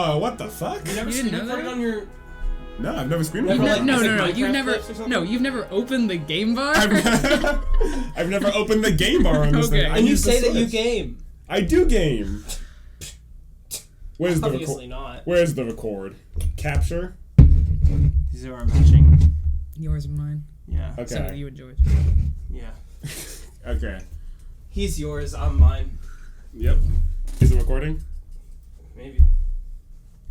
Whoa, what the fuck? You never didn't know that? on your... No, I've never screen No, recorded. you've never opened the game bar? I've never opened the game bar on this thing. And you say that you game. I do game. Where's the Obviously not. Where's the record? Capture? These are our matching. Yours and mine. Yeah. Okay. So you and George. Yeah. Okay. He's yours, I'm mine. Yep. Is it recording? Maybe.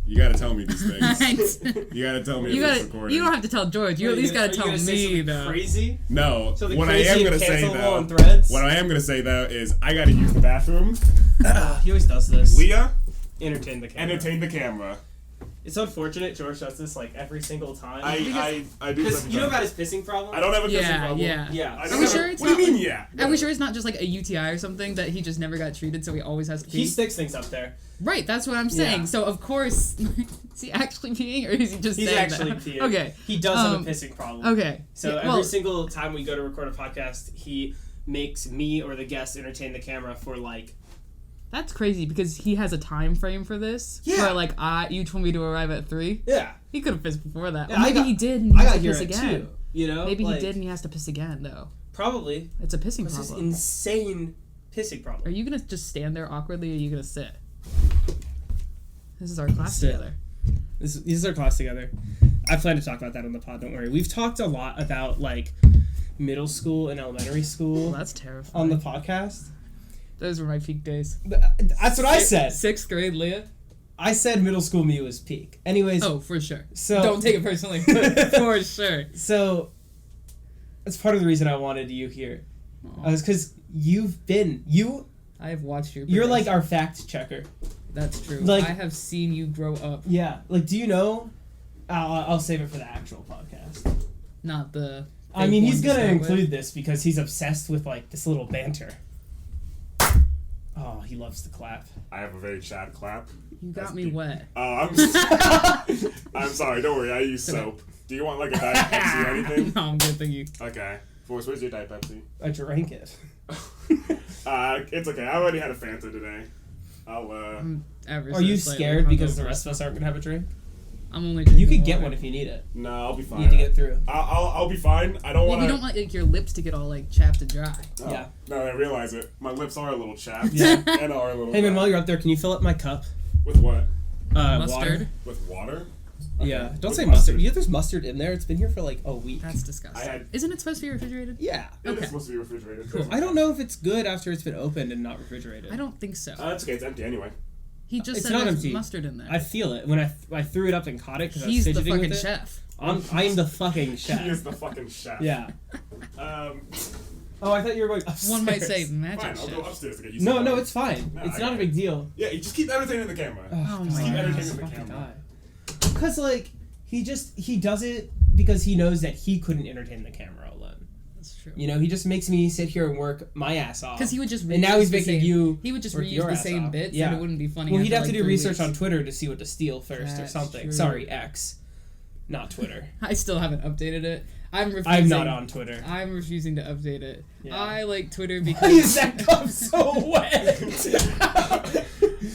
You gotta tell me these things. You gotta tell me if it's recording. You don't have to tell George. You at least gotta tell me, though. Crazy? No. So what I am gonna say though is I gotta use the bathroom. He always does this. Leah, entertain the camera. entertain the camera. It's unfortunate George does this like every single time. I do. Because you know about his pissing problem? I don't have a pissing problem. Yeah. Are we sure it's not? What do you mean? Yeah. Are we sure it's not just like a UTI or something that he just never got treated, so he always has to pee? He sticks things up there. Right, that's what I'm saying. Yeah. So of course, is he actually peeing or is he just? He's saying actually that? peeing. Okay. He does have a pissing problem. Okay. So every single time we go to record a podcast, he makes me or the guest entertain the camera for like. That's crazy because he has a time frame for this. Yeah. Where like you told me to arrive at 3. Yeah. He could have pissed before that. Yeah, Or maybe he did and he has to piss again. 2, you know? Maybe he did and he has to piss again though. Probably. It's a pissing It's problem. this insane pissing problem. Are you gonna just stand there awkwardly or are you gonna sit? This is our class Sit. together. This is our class together. I plan to talk about that on the pod, don't worry. We've talked a lot about like middle school and elementary school Well, that's terrifying. on the podcast. Those were my peak days. That's what I said. 6th grade, Leah. I said middle school me was peak. Anyways. Oh, for sure. So Don't take it personally. For sure. So that's part of the reason I wanted you here. Was because I have watched your. You're like our fact checker. That's true. Like, I have seen you grow up. Yeah. Like, do you know? I'll save it for the actual podcast. Not the. I mean, he's gonna include this because he's obsessed with like this little banter. Oh, he loves to clap. I have a very Chad clap. You got me wet. I'm sorry. Don't worry. I use soap. Do you want like a Diet Pepsi or anything? No, I'm good. Thank you. Okay. Forrest, where's your Diet Pepsi? I drank it. It's okay. I already had a Fanta today. Are you scared because the rest of us aren't gonna have a drink? I'm only drinking You could get water. one if you need it. No, I'll be fine. You need to get through. I'll be fine. I don't want to. You don't want like your lips to get all like chapped and dry. Oh. Yeah. No, I realize it. My lips are a little chapped. Yeah. And are a little. Hey man, while you're up there, can you fill up my cup? With what? Mustard. Water. With water? Okay. Yeah. Don't With say mustard. Yeah, there's mustard in there. It's been here for like a week. That's disgusting. Isn't it supposed to be refrigerated? Yeah. It is supposed to be refrigerated. Cool. I don't know if it's good after it's been opened and not refrigerated. I don't think so. That's okay. It's empty anyway. He just It's said not there's empty. mustard in there. I feel it when I threw it up and caught it because I was He's the fidgeting fucking with it. chef. I'm the fucking chef. He is the fucking chef. Yeah. Oh, I thought you were going upstairs. One might say magic Fine, I'll chef. go upstairs to get you some No, water. it's fine. No, It's I not got a big deal. Yeah, you just keep entertaining the camera. Oh Just my keep God. entertaining the camera. Because like he does it because he knows that he couldn't entertain the camera alone. That's true. You know, he just makes me sit here and work my ass off. Because he would just and now he's the making same, you. He would just work reuse your the ass same off. bits, Yeah. and it wouldn't be funny. Well, he'd after, have to like, do 3 research weeks. on Twitter to see what to steal first or That's something. true. Sorry, X, not Twitter. I still haven't updated it. I'm I'm not on Twitter. I'm refusing to update it. Yeah. I like Twitter Why because is that cup so wet?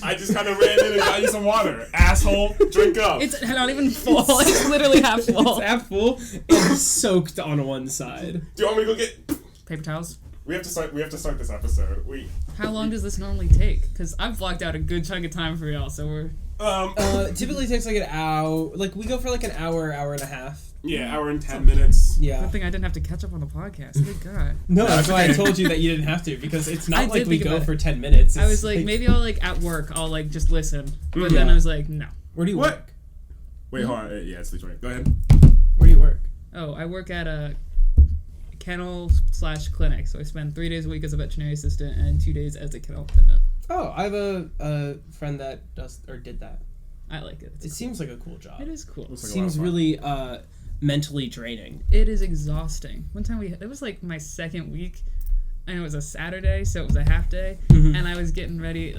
I just kind of ran in and got you some water. Asshole, drink up. it's not even full. It's literally half full. It's half full and soaked on one side. Do you want me to go get Paper towels. We have to start this episode. How long does this normally take? Because I've blocked out a good chunk of time for y'all, so we're... It typically takes like an hour. Like we go for like an hour and a half. Yeah, hour and 10 minutes. Yeah. Good thing I didn't have to catch up on the podcast. Good God. No, that's why I told you that you didn't have to, because it's not I like did we think go about for it. 10 minutes. I was It's like, maybe I'll like at work, I'll like just listen. But Yeah. then I was like, no. Where do you What? work? Wait, hold on. Yeah, it's 3:20. Go ahead. Where do you work? Oh, I work at a kennel/clinic, so I spend 3 days a week as a veterinary assistant and 2 days as a kennel attendant. Oh, I have a friend that does or did that. I like it. It seems like a cool job. It is cool. Looks like a Seems lot of fun. really mentally draining. It is exhausting. One time it was like my second week, and it was a Saturday, so it was a half day, Mhm. and I was getting ready,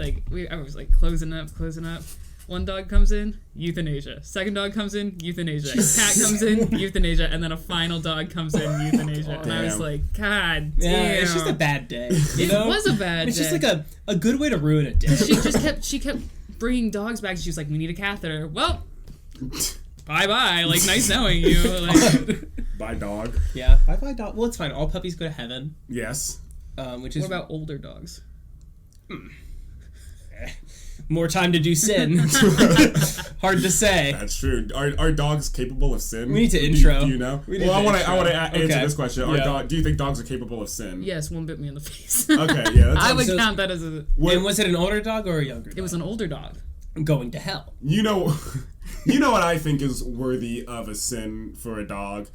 I was like closing up. One dog comes in, euthanasia. Second dog comes in, euthanasia. Cat comes in, euthanasia, and then a final dog comes in, euthanasia. And I was Damn. like, God Yeah, damn. it's just a bad day. You It know? was a bad It's day. just like a good way to ruin a day. She kept bringing dogs back. She was like, we need a catheter. Well, bye-bye. Like, nice knowing you. Like, Bye, dog. Yeah. Bye, dog. Well, it's fine. All puppies go to heaven. Yes. Which is what about older dogs? more time to do sin. Hard to say. That's true. Are dogs capable of sin? We need to intro. Do you know? We need Well, I to want to intro. answer Okay. this question. Yeah. Do you think dogs are capable of sin? Yes, one bit me in the face. Okay, yeah. I would so- count that as a... And was it an older dog or a younger dog? It was an older dog. Going to hell. You know what I think is worthy of a sin for a dog?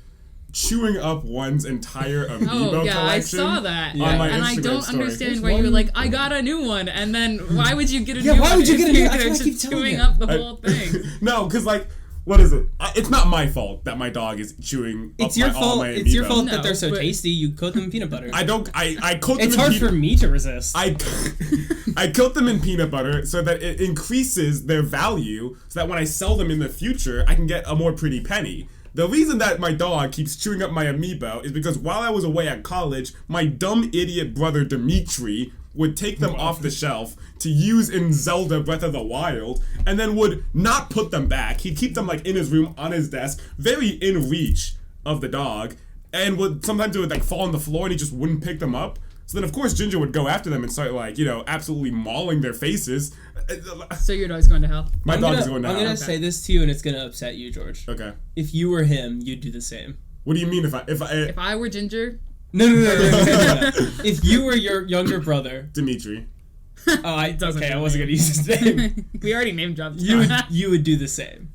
Chewing up one's entire amiibo Oh, yeah, collection. I saw that. Yeah. On my And I Instagram don't story. understand why you were like, I got a new one, and then why would you get a new Yeah, one? why would you get a new- if that's you're what I keep just telling chewing you. up the whole thing? No, because like, what is it? It's not my fault that my dog is chewing It's up your all fault. my It's your amiibo. fault No, that they're so but- tasty. You coat them in peanut butter. I coat them It's in hard peanut for me to resist. I coat them in peanut butter so that it increases their value, so that when I sell them in the future, I can get a more pretty penny. The reason that my dog keeps chewing up my amiibo is because while I was away at college, my dumb idiot brother Dimitri would take them off the shelf to use in Zelda Breath of the Wild, and then would not put them back. He'd keep them like in his room on his desk, very in reach of the dog, and sometimes it would like fall on the floor and he just wouldn't pick them up. So then of course Ginger would go after them and start like, absolutely mauling their faces. So your dog's going to hell? My I'm dog gonna, is going I'm down. gonna say this to you, and it's gonna upset you, George. Okay. If you were him, you'd do the same. What do you mean if I If I were Ginger, No. If you were your younger brother, Dimitri? I Doesn't okay, I do wasn't gonna use his name. we already name dropped. You would do the same.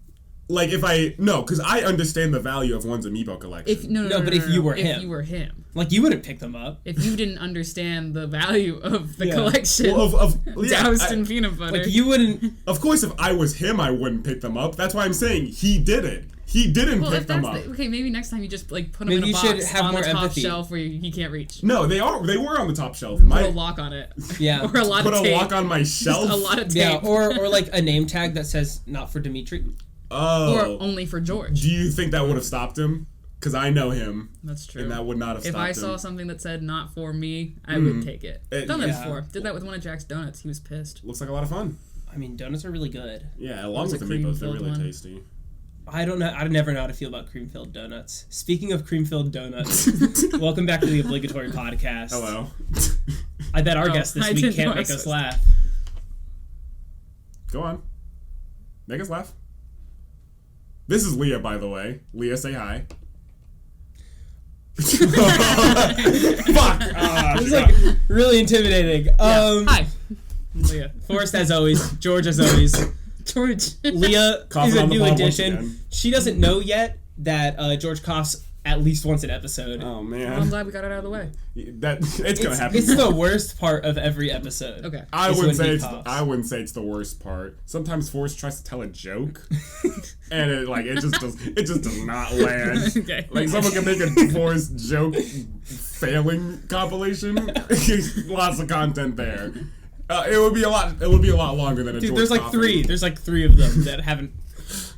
Like because I understand the value of one's amiibo collection. If no, but if you were if him. you were him, Like you wouldn't pick them up. if you didn't understand the value of the Yeah. collection, well, doused in peanut butter, Like you wouldn't. of course, if I was him, I wouldn't pick them up. That's why I'm saying he did it. He didn't well, pick if them that's up. okay, maybe next time you just like put them Maybe in a you should box have on more the top empathy. shelf where he can't reach. No, they were on the top shelf. Put a lock on it. Yeah. Or a lot Put of a tape. lock on my shelf. Just a lot of tape. Yeah, or like a name tag that says "not for Dimitri." Oh. Or only for George. Do you think that would have stopped him? Because I know him, That's true. and that would not have If stopped I him. saw something that said "not for me," I would take it. Done that yeah. before. Did that with one of Jack's donuts. He was pissed. Looks like a lot of fun. I mean, donuts are really good. Yeah, along was with a amiibos, they're cream-filled really one. tasty. I don't know. I never know how to feel about cream-filled donuts. Speaking of cream-filled donuts, welcome back to the Obligatory Podcast. Hello. I bet our Oh, guest this I week didn't can't know I make us said- laugh. Go on. Make us laugh. This is Leah, by the way. Leah, say hi. Fuck! It was like really intimidating. Hi. Leah. Forrest as always, George as always. George. Leah Coughing is a on the new pod once addition. again. She doesn't know yet that George coughs at least once an episode. Oh I'm man, glad we got it out of the way. it's gonna happen. It's the worst part of every episode. Okay. I is wouldn't when say he it's. coughs. I wouldn't say it's the worst part. Sometimes Forrest tries to tell a joke, and it just does not land. Okay. Like someone can make a Forrest joke failing compilation. Lots of content there. It would be a lot. It would be a lot longer than a. Dude, George there's like coughing. three. There's like three of them that haven't.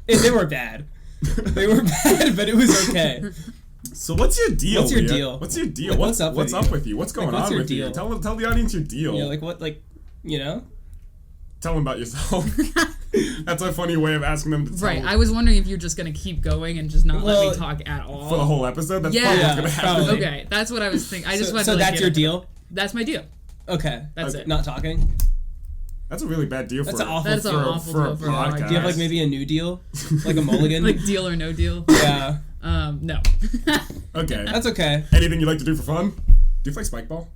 They were bad. They were bad, but it was okay. So what's your deal? What's your Leah? deal? What's your deal? Like, what's what's what's up up with with you? What's going what's on your with you? deal? Tell the audience your deal. Yeah, like what, like, you know? Tell them about yourself. That's a funny way of asking them to tell Right. I was wondering if you're just gonna keep going and just not let Well, me talk at all. for the whole episode. That's Yeah. probably what's Yeah, gonna happen. probably. Okay, that's what I was thinking. I just wanted So to, like, that's get your it. deal? That's my deal. Okay. That's it. Not talking? That's a really bad deal That's for an awful That's an for, awful for a deal for a podcast. podcast. Do you have like maybe a new deal? Like a mulligan? Like deal or no deal. Yeah. No. Okay. That's okay. Anything you like to do for fun? Do you play spike ball?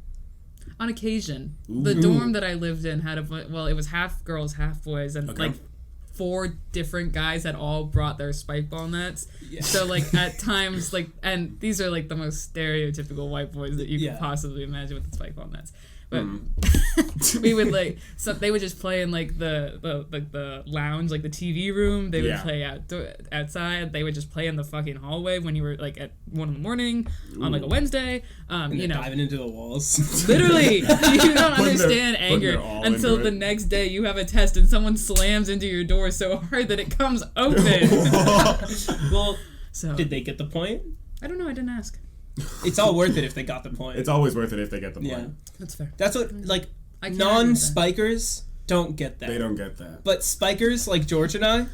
On occasion, the dorm that I lived in had it was half girls, half boys, and Okay. like 4 different guys had all brought their spike ball nets. Yeah. So like at times and these are like the most stereotypical white boys that you Yeah. could possibly imagine with the spike ball nets. But we would they would just play in like the lounge, like the TV room. They would Yeah. play outside. They would just play in the fucking hallway when you were like at 1 a.m. on like a Wednesday. You know, Diving into the walls. literally, you don't Putting understand their anger all until into the it. next day you have a test and someone slams into your door so hard that it comes open. Well, So did they get the point? I don't know. I didn't ask. It's all worth it if they got the point. It's always worth it if they get the point. Yeah. That's fair. That's what, like, I can't argue with that. non-spikers don't get that. They don't get that. But spikers like George and I,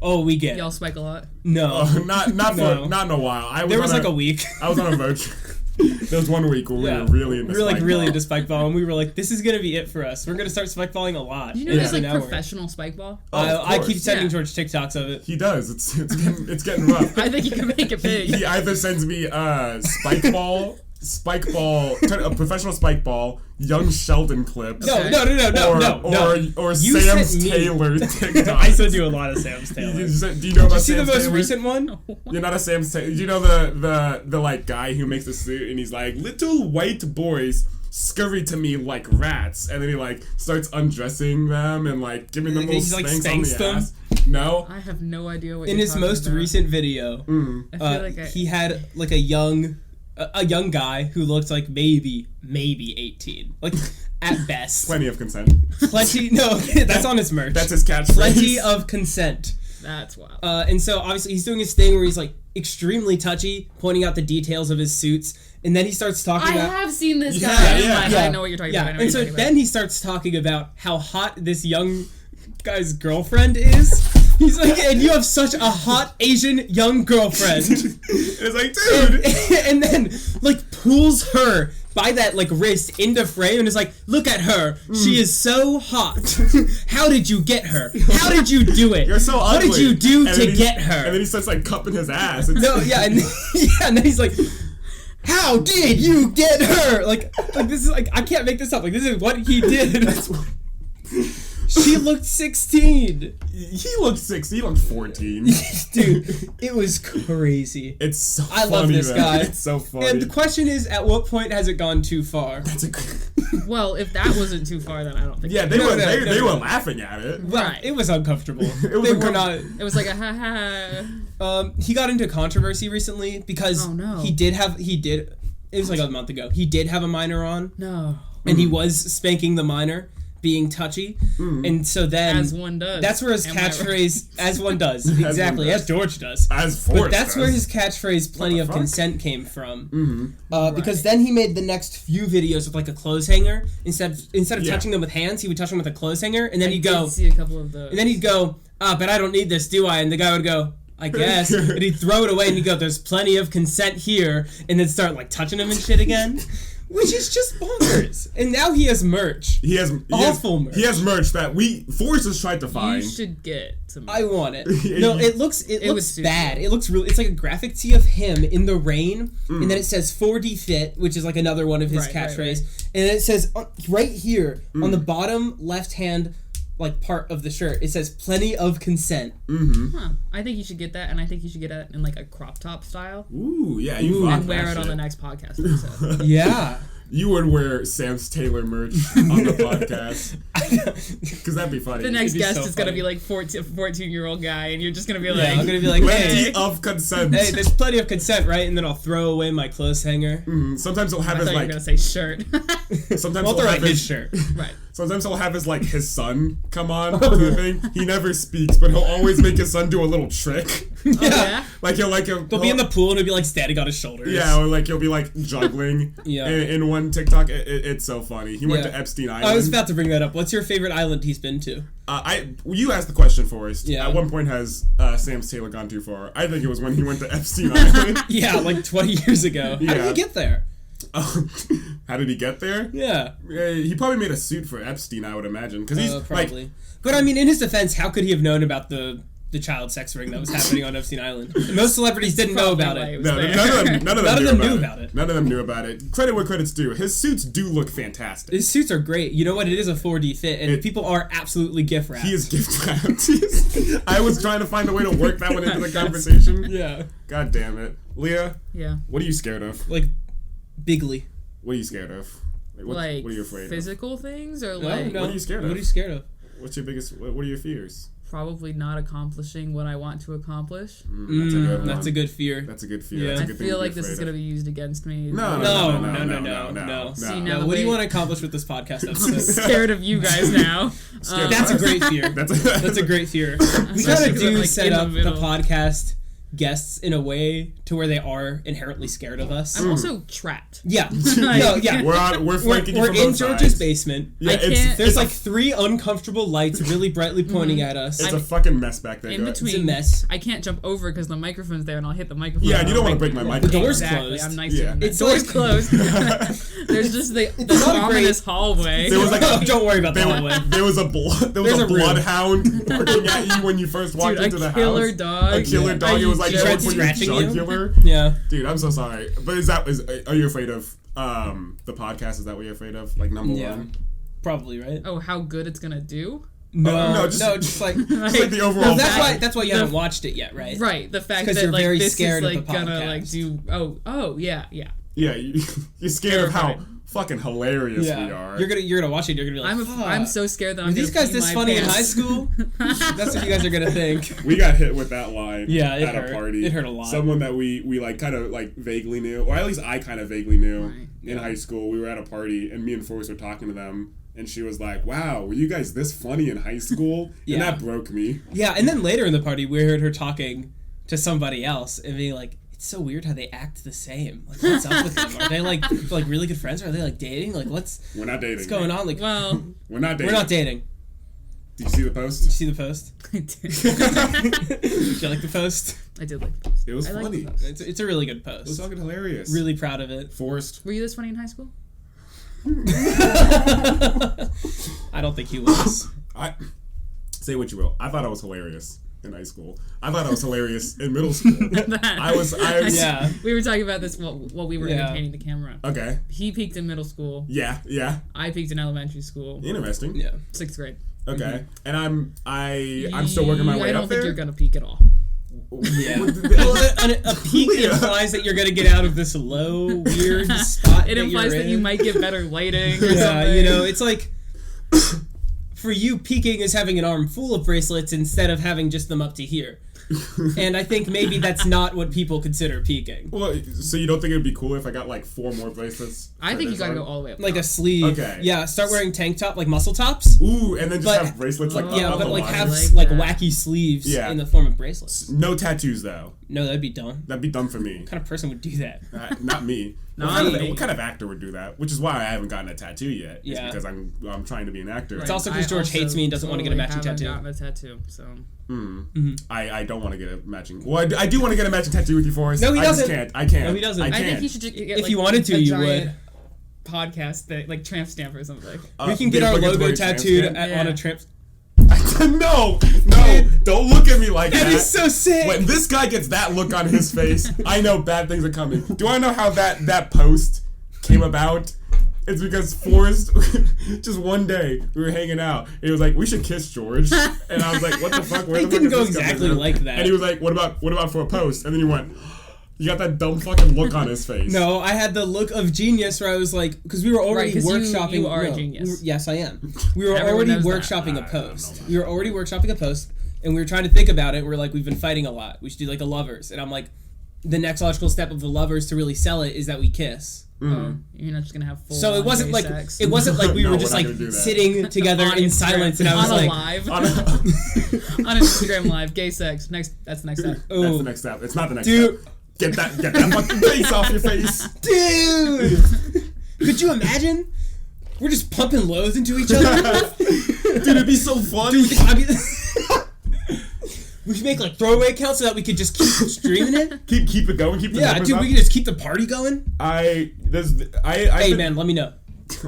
oh, we get. Y'all spike a lot. No, not in a while. There was like a week. I was on a road trip. There was 1 week where we were really into really into spike ball, and we were like, this is gonna be it for us. We're gonna start spike balling a lot. Do you know there's like professional spike ball? I keep sending George TikToks of it. He does. It's getting rough. I think he can make it big. He either sends me spike ball, a professional spike ball, young Sheldon clips. No. Or SamsTailor TikTok. I sent you a lot of SamsTailor. Do you know about Did you see the most recent one? No. You're not a SamsTailor. Do you know the like guy who makes the suit and he's like, little white boys scurry to me like rats, and then he like starts undressing them and like giving them little spanks on the ass. No, I have no idea what. In his most recent video, I feel like he had like a young guy who looked like maybe 18, like at best. Plenty of consent. No, that's on his merch. That's his catchphrase. Plenty of consent. That's wild. And so obviously he's doing his thing where he's like extremely touchy, pointing out the details of his suits, and then he starts talking about. I have seen this guy. Yeah. I know what you're talking about. And so then he starts talking about how hot this young guy's girlfriend is. He's like, and you have such a hot Asian young girlfriend. It's like, dude. And then like pulls her by that like wrist into frame and is like, look at her. She is so hot. How did you get her? How did you do it? You're so ugly. What did you do to get her? And then he starts like cupping his ass. And then he's like, how did you get her? Like this is like, I can't make this up. Like this is what he did. She looked 16. He looked 16. He looked 14. Dude, it was crazy. It's so funny. I love this guy. It's so funny. And the question is, at what point has it gone too far? Well, if that wasn't too far, then I don't think. Yeah, they were laughing at it. Right. It was uncomfortable. It was like a ha ha. He got into controversy recently because he did. It was like a month ago. He did have a minor on. No. And he was spanking the minor, being touchy, and so then as one does. That's where his catchphrase, as one does, exactly, as George does, as Forrest but that's does. where his catchphrase "plenty of consent" came from. Because then he made the next few videos with like a clothes hanger instead of touching them with hands, he would touch them with a clothes hanger, and then he'd go. See a couple of those. And then he'd go, but I don't need this, do I? And the guy would go, I guess, and he'd throw it away, and he'd go, there's plenty of consent here, and then start like touching him and shit again. Which is just bonkers. And now he has merch. He has merch. He has merch that Forrest has tried to find. You should get some. I want it. No, it looks bad. It looks really. It's like a graphic tee of him in the rain, and then it says 4D Fit, which is like another one of his catchphrase, and then it says right here on the bottom left hand like part of the shirt, it says plenty of consent. I think you should get that, and I think you should get it in like a crop top style. Ooh, yeah, and wear it on the next podcast episode. Yeah. You would wear SamsTailor merch on the podcast. Because that'd be funny. The next guest is going to be like 14-year-old guy, and you're just going to be like... I'm going to be like, plenty of consent. Hey, there's plenty of consent, right? And then I'll throw away my clothes hanger. Sometimes he'll have his, like... I thought you were going to say shirt. Sometimes I'll throw out his shirt. Right. Sometimes he'll have his son come on to the thing. He never speaks, but he'll always make his son do a little trick. Yeah. They'll be in the pool and he'll be like standing on his shoulders. Yeah, or like he'll be like juggling in one TikTok. It's so funny. He went to Epstein Island. I was about to bring that up. What's your favorite island he's been to? You asked the question, Forrest. Yeah. At one point has SamsTailor gone too far? I think it was when he went to Epstein Island. Yeah, like 20 years ago. How did he get there? How did he get there? Yeah. He probably made a suit for Epstein, I would imagine. Because he's probably. But I mean, in his defense, how could he have known about the child sex ring that was happening on Epstein Island? Most celebrities didn't know about it. None of them knew about it. None of them knew about it. Credit where credit's due. His suits do look fantastic. His suits are great. You know what? It is a 4D fit, and people are absolutely gift wrapped. He is gift wrapped. I was trying to find a way to work that one into the conversation. Yeah. God damn it. Leah? Yeah. What are you scared of? Like, bigly. What are you scared of? What are you afraid of? Physical things or No. What are you scared of? What are you scared of? What's your biggest... What are your fears? Probably not accomplishing what I want to accomplish. That's a good one. That's a good fear. That's a good fear. Yeah. That's a good I feel like this is going to be used against me. No. See, now what do you want to accomplish with this podcast episode? I'm scared of you guys now. That's a great fear. That's a great fear. We kind of do set up the podcast guests in a way to where they are inherently scared of us. I'm also trapped. Yeah. No, yeah. We're flanking you from in both George's sides. basement. Yeah, there's like 3 uncomfortable lights really brightly pointing at us. It's a fucking mess back there. In between, it's a mess. I can't jump over because the microphone's there and I'll hit the microphone. Yeah, and you don't want to break my microphone. The door's Exactly. closed. I'm nice. Yeah. The door's closed. There's just the ominous hallway. There was like don't worry about the hallway. There was a bloodhound barking at you when you first walked into the house. A killer dog. A killer dog. It was like scratching you. jugular. Yeah. Dude, I'm so sorry. But are you afraid of the podcast? Is that what you're afraid of? Like number one? Probably, right? Oh, how good it's gonna do? No, just like the overall. That's why you haven't watched it yet, right? Right. The fact Because that you're like very this scared is of like the gonna like podcast. do. Oh yeah. Yeah, you're scared of how fucking hilarious we are. You're gonna watch it. You're gonna be like, I'm so scared that I'm. Are these gonna guys this pee funny my in high pants. school? That's what you guys are gonna think. We got hit with that line Yeah, it at hurt. a party. It hurt a lot. Someone that we like kind of like vaguely knew, or at least I kind of vaguely knew in high school. We were at a party and me and Forrest were talking to them. And she was like, wow, were you guys this funny in high school? Yeah. And that broke me. Yeah, and then later in the party, we heard her talking to somebody else and being like, it's so weird how they act the same. Like, what's up with them? Are they like really good friends? Or are they like dating? Like, We're not dating. what's going on? Like, Well, we're not dating. we're not dating. Did you see the post? Did you see the post? I did. Did you like the post? I did like the post. It was I liked funny. the post. It's a really good It was post. fucking hilarious. Really proud of it. Forrest. Were you this funny in high school? I don't think he was. Say what you will. I thought I was hilarious in high school. I thought I was hilarious in middle school. I was Yeah. We were talking about this while we were entertaining the camera. Okay. He peaked in middle school. Yeah. I peaked in elementary school. Interesting. Yeah. 6th grade. Okay. And I'm still working my way I don't up think there. you're gonna peak at all. Yeah. Well, a peak implies that you're gonna get out of this low, weird spot. It implies that you might get better lighting or Yeah, something. you know, it's like for you, peaking is having an arm full of bracelets instead of having just them up to here. And I think maybe that's not what people consider peaking. Well, so you don't think it'd be cool if I got like 4 more bracelets? I think you gotta go all the way up. Like top. a sleeve. Okay. Yeah, start wearing tank top, like muscle tops. Ooh, and then just But- have bracelets like Yeah, on but the like line. have like that. wacky sleeves Yeah. in the form of bracelets. No tattoos though. No, that'd be dumb. That'd be dumb for me. What kind of person would do that? Not me. Not me. What kind of actor would do that? Which is why I haven't gotten a tattoo yet. It's Yeah. because I'm trying to be an actor. It's also because George hates me and doesn't want to get a matching tattoo. I haven't gotten a tattoo, so. I don't want to get a matching. Well, I do want to get a matching tattoo with you, Forrest. No, he doesn't. I can't. No, he doesn't. I I can't. think he should just get If like, you wanted to, a you giant would. podcast that like tramp stamp or something. We can get our logo obligatory tramp tattooed stamp? on a tramp. No, don't look at me like that. That is so sick. When this guy gets that look on his face, I know bad things are coming. Do I know how that post came about? It's because Forrest, just one day, we were hanging out, and he was like, we should kiss George. And I was like, what the fuck? Where It the fuck didn't is go this coming exactly from? like that. And he was like, what about for a post? And then he went, you got that dumb fucking look on his face. No, I had the look of genius where I was like, because we were already Right, 'cause workshopping. you are a no, genius. yes, I am. We were Everyone already knows that. workshopping a I don't post. know. We were already workshopping a post, and we were trying to think about it. We're like, we've been fighting a lot. We should do like a lovers, and I'm like, the next logical step of the lovers to really sell it is that we kiss. You're not just gonna have full. So it wasn't gay like sex. we No, were just we're like not gonna do that. sitting together On in Instagram. silence, and I was on like, a live On a- on Instagram live, gay sex. That's the next step. That's "Oh, the next step. It's not the next dude, step. Get that fucking face off your face. dude, could you imagine? We're just pumping loads into each other. Dude, it'd be so funny. We should make like throwaway accounts so that we could just keep streaming it. Keep it going. Keep the Yeah, numbers dude, up. we can just keep the party going. Hey Man, let me know.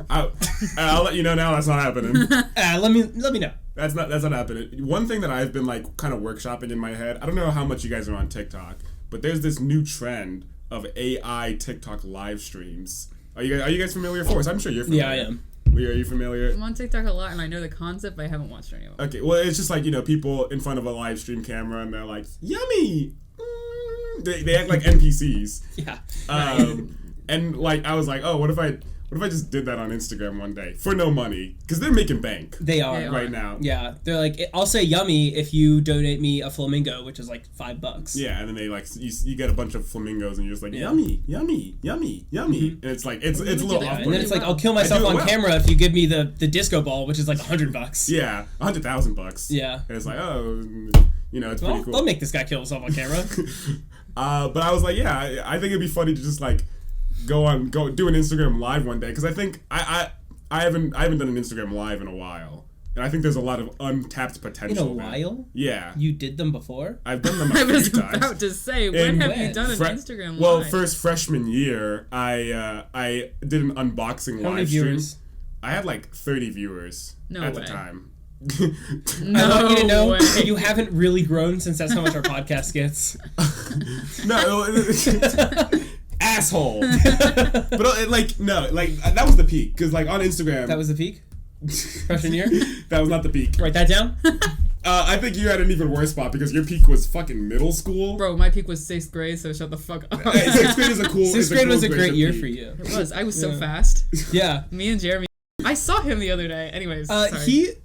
I'll let you know now. That's not happening. Let me know. That's not happening. One thing that I've been like kind of workshopping in my head. I don't know how much you guys are on TikTok, but there's this new trend of AI TikTok live streams. Are you guys familiar? Forrest, I'm sure you're familiar. Yeah, I am. Leah, are you familiar? I'm on TikTok a lot, and I know the concept, but I haven't watched any of them. Okay, well, it's just like, people in front of a live stream camera, and they're like, yummy! They act like NPCs. Yeah. And, like, I was like, oh, what if I just did that on Instagram one day? For no money. Because they're making bank. They are. Right now. Yeah. They're like, I'll say yummy if you donate me a flamingo, which is like $5. Yeah, and then they, like, you get a bunch of flamingos, and you're just like, Yeah. yummy, yummy, yummy, yummy. And it's like, it's a little Yeah, off. And then it's like, well. I'll kill myself I do it on well. camera if you give me the disco ball, which is like $100. Yeah, $100,000. Yeah. And it's like, oh, it's pretty cool. They'll make this guy kill himself on camera. But I was like, yeah, I think it'd be funny to just like go do an Instagram live one day, because I think I haven't done an Instagram live in a while, and I think there's a lot of untapped potential. In a while? Yeah. You did them before? I've done them a few times. I was about to say, when have you done an Instagram live? Well, first freshman year, I did an unboxing live stream. How many viewers? I had like 30 viewers at the time. I want you to know you haven't really grown since that's how much our podcast gets. No, asshole. But that was the peak, because like on Instagram. That was the peak? Freshman year? That was not the peak. Write that down. I think you had an even worse spot, because your peak was fucking middle school. Bro, my peak was 6th grade, so shut the fuck up. 6th grade is a cool. 6th grade was a great year for you. It was. I was so fast. Yeah. Me and Jeremy. I saw him the other day. Anyways, sorry. He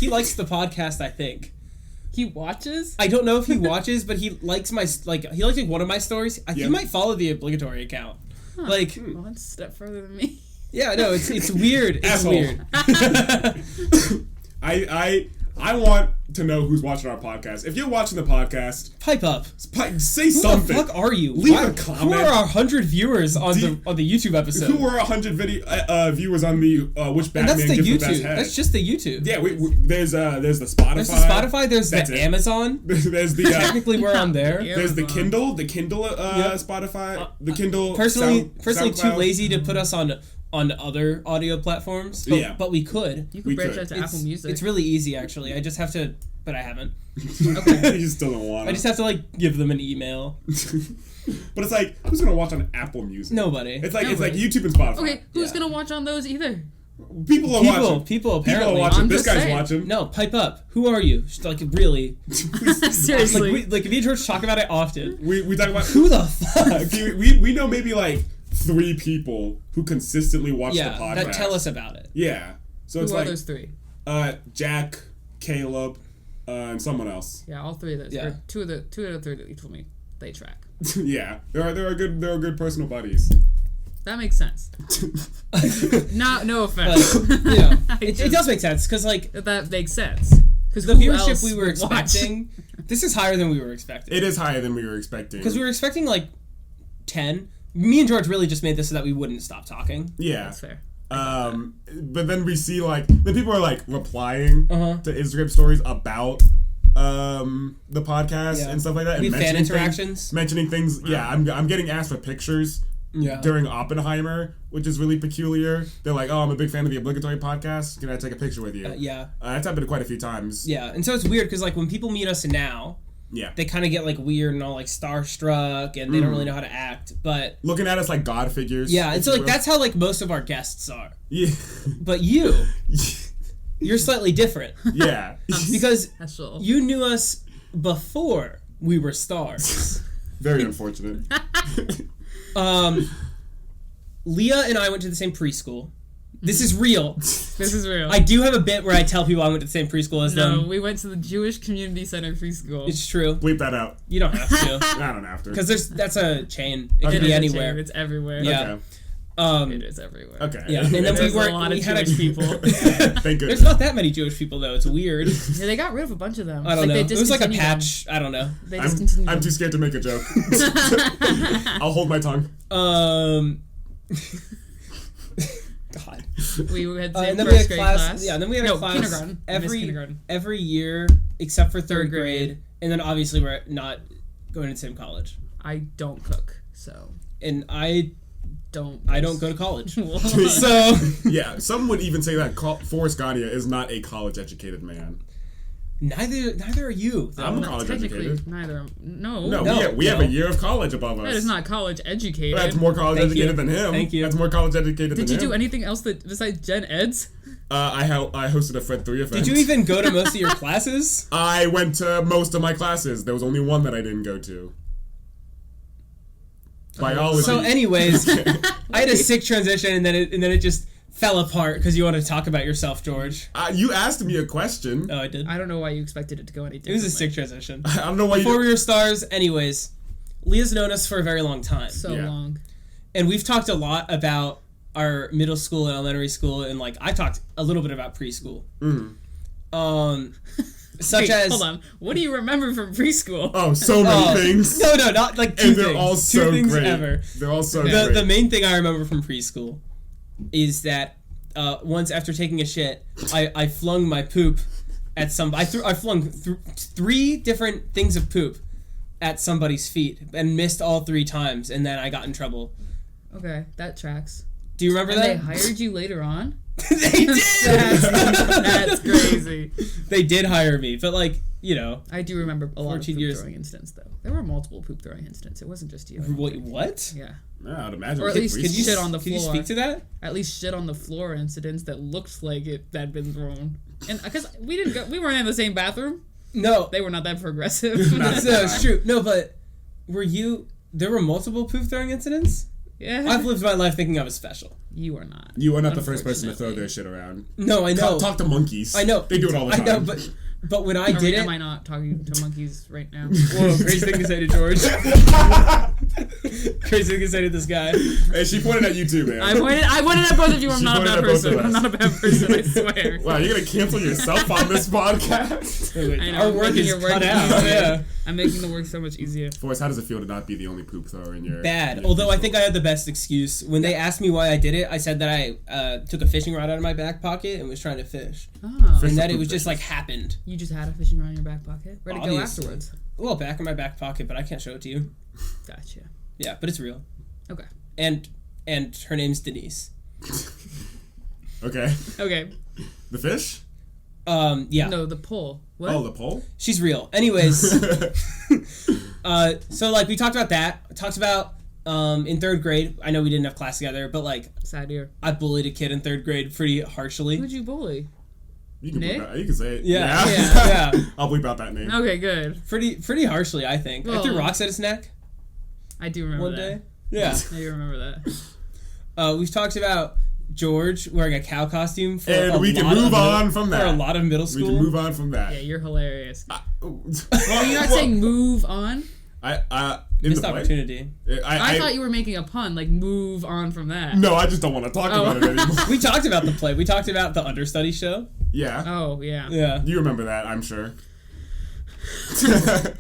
likes the podcast, I think. He watches? I don't know if he watches, but he likes he likes one of my stories. He might follow the obligatory account. Huh. One step further than me. Yeah, no, it's weird. It's weird. I want to know who's watching our podcast. If you're watching the podcast, pipe up. Say something. Who the fuck are you? Leave a comment. Who are 100 viewers on the YouTube episode? Who are 100 viewers on the which Batman gives the best head? That's just the YouTube. Yeah, there's the Spotify. There's the Spotify. There's the Amazon. There's the technically we're on there. There's the Kindle. The Kindle Spotify. The Kindle. Personally, SoundCloud. too lazy to put us on other audio platforms, but we could. You could branch out to Apple Music. It's really easy, actually. I just have to, but I haven't. Okay. You still don't want it. I just have to give them an email. But it's like, who's gonna watch on Apple Music? Nobody. It's like YouTube and Spotify. Okay, who's gonna watch on those either? People are watching. People apparently. People are watching. This guy's watching. No, pipe up. Who are you? Really? Seriously. Me and George talk about it often. We talk about who the fuck. We know maybe 3 people who consistently watch the podcast. That tell us about it. Yeah. So who it's are those 3? Jack, Caleb, and someone else. Yeah, all 3 of those. Yeah. Or two of the 3 that you told me they track. Yeah, there are good personal buddies. That makes sense. No offense. It does make sense, because that makes sense. Because the viewership we were expecting, this is higher than we were expecting. It is higher than we were expecting. Because we were expecting 10. Me and George really just made this so that we wouldn't stop talking. Yeah, that's fair. But then we see then people are replying to Instagram stories about the podcast and stuff like that. And fan interactions. Mentioning things. Yeah, I'm getting asked for pictures. Yeah. During Oppenheimer, which is really peculiar. They're like, "Oh, I'm a big fan of the Obligatory Podcast. Can I take a picture with you?" Yeah. That's happened quite a few times. Yeah, and so it's weird because when people meet us now, they kind of get weird and all starstruck, and they don't really know how to act. But looking at us like god figures. Yeah, and so that's how most of our guests are. Yeah. But you're slightly different. Yeah. Because you knew us before we were stars. Very unfortunate. Leah and I went to the same preschool. This is real. This is real. I do have a bit where I tell people I went to the same preschool as them. No, we went to the Jewish Community Center preschool. It's true. Bleep that out. You don't have to. I don't have to. Because that's a chain. It can be anywhere. It's everywhere. Yeah. Okay. It is everywhere. Okay. Yeah. And then we had Jewish people. Thank goodness. There's not that many Jewish people though. It's weird. Yeah, they got rid of a bunch of them. I don't know. It was a patch. I don't know. They discontinued I'm too scared to make a joke. I'll hold my tongue. God. We had first grade class. Yeah, and then we had a class kindergarten. every year except for third grade, and then obviously we're not going to the same college. I don't cook, so. And I don't go to college. So yeah, some would even say that Forrest is not a college-educated man. Neither are you. I'm college educated. Neither. No, we have a year of college above us. That is not college educated. That's more college educated than him. Thank you. That's more college educated than him. Did you do anything else besides Gen Eds? I hosted a Fred 3 event. Did you even go to most of your classes? I went to most of my classes. There was only one that I didn't go to. Biology. So anyways, I had a sick transition and then it just fell apart because you want to talk about yourself, George. You asked me a question. Oh, I did? I don't know why you expected it to go any differently. It was a sick transition. I don't know why Before we were stars, anyways, Leah's known us for a very long time. So long. And we've talked a lot about our middle school and elementary school, and I talked a little bit about preschool. Mm. Such as... Hold on. What do you remember from preschool? Oh, so many things. No, not like two and things. They're all so two things great. Ever. They're all so great. The main thing I remember from preschool is that once after taking a shit, I flung my poop at I flung 3 different things of poop at somebody's feet and missed all 3 times, and then I got in trouble. Okay, that tracks. Do you remember and that? They hired you later on? They did! That's crazy. They did hire me, but like, you know. I do remember a lot of poop years. throwing incidents, though. There were multiple poop throwing incidents. It wasn't just you. What? Yeah. Yeah, I'd imagine. Or at least shit on the floor. Can you speak to that? At least shit on the floor incidents that looked like it had been thrown. And because we weren't in the same bathroom. No. They were not that progressive. No, it's true. No, but there were multiple poop throwing incidents? Yeah. I've lived my life thinking I was special. You are not. You are not the first person to throw their shit around. No, I know. Talk to monkeys. I know. They do it all the time. I know, but when I did it... Am I not talking to monkeys right now? Whoa, crazy thing to say to George. Crazy thing to say to this guy. Hey, she pointed at you too, man. I pointed at both of you. I'm not a bad person. I'm not a bad person, I swear. Wow, you're going to cancel yourself on this podcast? I know. Our work is cut out. Yeah. I'm making the work so much easier. Forrest, how does it feel to not be the only poop thrower in your... Bad. Although I think I had the best excuse. When they asked me why I did it, I said that I took a fishing rod out of my back pocket and was trying to fish. Oh. And that it was just like happened. You just had a fishing rod in your back pocket? Where'd it go afterwards? Well, back in my back pocket, but I can't show it to you. Gotcha. Yeah, but it's real. Okay. And her name's Denise. Okay. The fish? Yeah. No, the pole. What? Oh, the pole? She's real. Anyways. So, like, we talked about that. I talked about, in 3rd grade, I know we didn't have class together, but, like... Sad year. I bullied a kid in 3rd grade pretty harshly. Who'd you bully? You can Nick? You can say it. Yeah. I'll bleep out that name. Okay, good. Pretty harshly, I think. Well, I threw rocks at his neck. I do remember one that. day. Yeah. I do remember that. We've talked about George wearing a cow costume for and we can move on from that. For a lot of middle school. We can move on from that. Yeah, you're hilarious. Well, you're not saying move on? Missed opportunity. I thought you were making a pun, like move on from that. No, I just don't want to talk about it anymore. We talked about the play. We talked about the understudy show. Yeah. Oh, yeah. Yeah. You remember that, I'm sure. I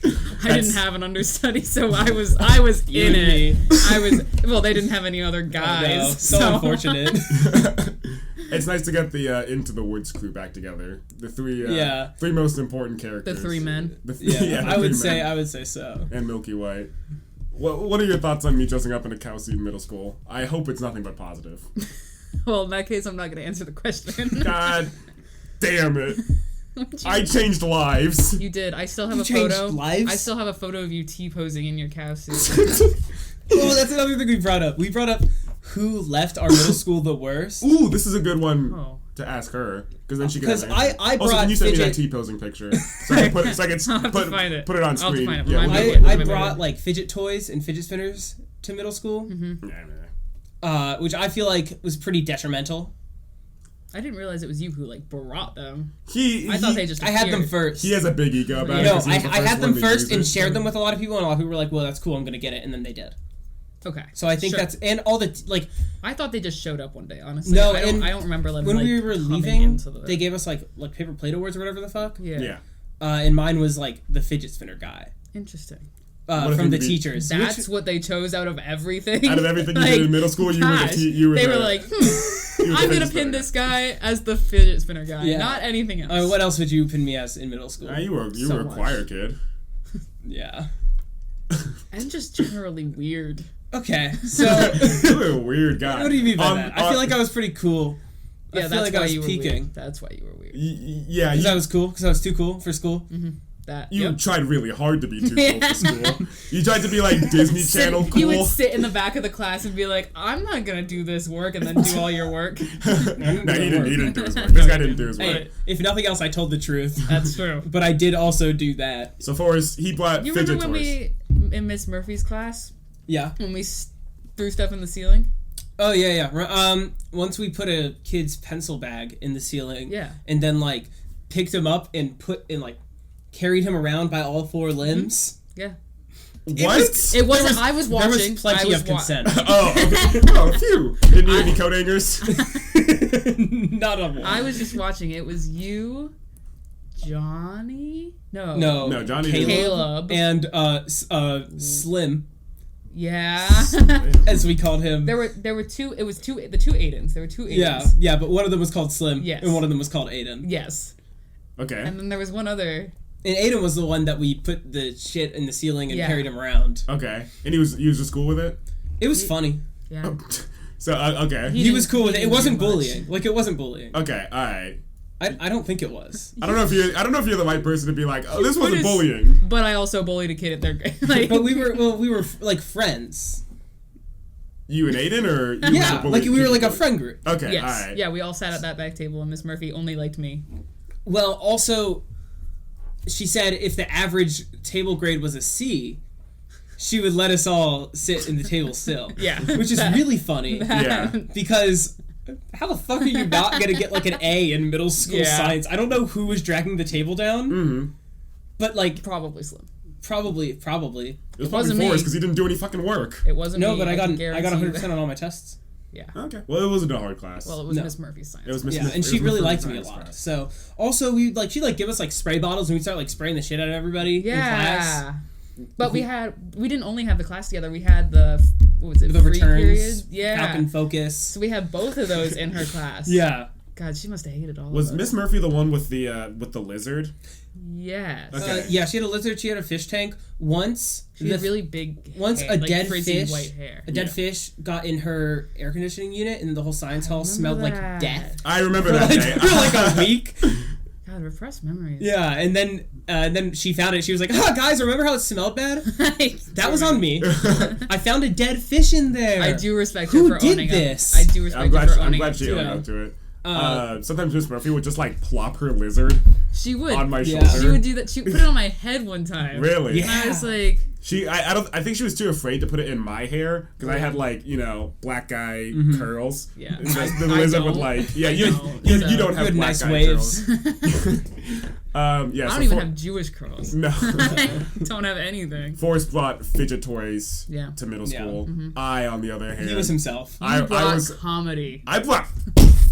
didn't have an understudy, so I was in it. Well, they didn't have any other guys. So unfortunate. It's nice to get the Into the Woods crew back together. The three most important characters. The 3 men. I would say so. And Milky White. What are your thoughts on me dressing up in a cow suit in middle school? I hope it's nothing but positive. Well, in that case, I'm not going to answer the question. God damn it. I changed lives. You did. I still have a photo. Lives? I still have a photo of you T-posing in your cow suit. Oh, that's another thing we brought up. We brought up who left our middle school the worst. Ooh, this is a good one to ask her, because then she can. Because I brought. Also, can you send me that T-posing picture so I can put it on screen? I brought like fidget toys and fidget spinners to middle school. Mm-hmm. Which I feel like was pretty detrimental. I didn't realize it was you who like brought them. I thought they just appeared. I had them first. He has a big ego about it. No, I had them first and shared them with a lot of people, and a lot of people were like, "Well, that's cool. I'm gonna get it," and then they did. Okay. So I think that's and all the like. I thought they just showed up one day. Honestly, no, I don't remember them. When we were leaving, they gave us like paper plate awards or whatever the fuck. Yeah. And mine was like the fidget spinner guy. Interesting. From the teachers. That's what they chose out of everything. Out of everything you did in middle school, you were. They were like, I'm gonna pin this guy as the fidget spinner guy, not anything else. What else would you pin me as in middle school? You were a choir kid. Yeah. And just generally weird. Okay, so you were a weird guy. What do you mean by that? I feel like I was pretty cool. Yeah, I feel like I was peaking. Weird. That's why you were weird. Yeah, because I was cool. Because I was too cool for school. Mm-hmm. You tried really hard to be too cool for school. You tried to be like Disney Channel cool. You would sit in the back of the class and be like, I'm not going to do this work and then do all your work. No, he didn't do his work. This guy didn't do his work. Hey, if nothing else, I told the truth. That's true. But I did also do that. So Forrest, he brought fidget toys. You remember when in Miss Murphy's class? Yeah. When we threw stuff in the ceiling? Oh, yeah. Once we put a kid's pencil bag in the ceiling. Yeah. And then, picked him up and carried him around by all 4 limbs. Yeah. What? It wasn't. I was watching. There was plenty of consent. Oh, okay. Oh, phew. Didn't need any coat hangers? Not on one. I was just watching. It was you, Johnny? No, Johnny. Caleb. And Slim. Yeah. As we called him. There were two. It was the two Aidens. There were two Aidens. Yeah, but one of them was called Slim. Yes. And one of them was called Aiden. Yes. Okay. And then there was one other. And Aiden was the one that we put the shit in the ceiling and carried him around. Okay. And he was just cool with it? It was funny. Yeah. So, okay. He was cool with it. It wasn't bullying. Like, it wasn't bullying. Okay, alright. I don't think it was. I don't know if you're the right person to be like, oh, this wasn't bullying. But I also bullied a kid at their grade. Like, but we were like friends. You and Aiden, or you like we were like a friend group. Okay, yes. alright. Yeah, we all sat at that back table, and Miss Murphy only liked me. Well, also, she said if the average table grade was a C, she would let us all sit in the table still. Yeah. Which is really funny. Yeah. Because how the fuck are you not going to get like an A in middle school science? I don't know who was dragging the table down. Mm-hmm. But like... Probably Slim. Probably. It was probably Forrest because he didn't do any fucking work. It wasn't me. No, but I got 100% on all my tests. Yeah. Okay. Well, it wasn't a hard class. Well, it was Miss Murphy's science. It was Miss Murphy. And she really liked me a lot. So, also, she'd give us like spray bottles and we'd start like spraying the shit out of everybody in class. But we didn't only have the class together. We had the the free returns, period? Yeah. Falcon Focus. So we had both of those in her class. Yeah. God, she must have hated all of us. Was Miss Murphy the one with the lizard? Yes. Okay. Yeah, she had a lizard. She had a fish tank. Once she had really big. Once hair, a like dead frizzy fish, white hair. a dead fish got in her air conditioning unit, and the whole science hall smelled like death. I remember that day. For like a week. God, repressed memories. Yeah, and then she found it. She was like, guys, remember how it smelled bad? That was on me. I found a dead fish in there. I do respect her for owning this? I do respect her for owning I'm glad she owned up to it. Sometimes Miss Murphy would just like plop her lizard. She would on my shoulder. She would do that. She put it on my head one time. Really? Yeah. And I was like, I think she was too afraid to put it in my hair because I had like black guy curls. Yeah. The lizard would like you don't have black nice guy waves. curls. I don't even have Jewish curls. No. I don't have anything. Forrest brought fidget toys to middle school. Mm-hmm. I, on the other hand, he was himself. I was comedy. I brought.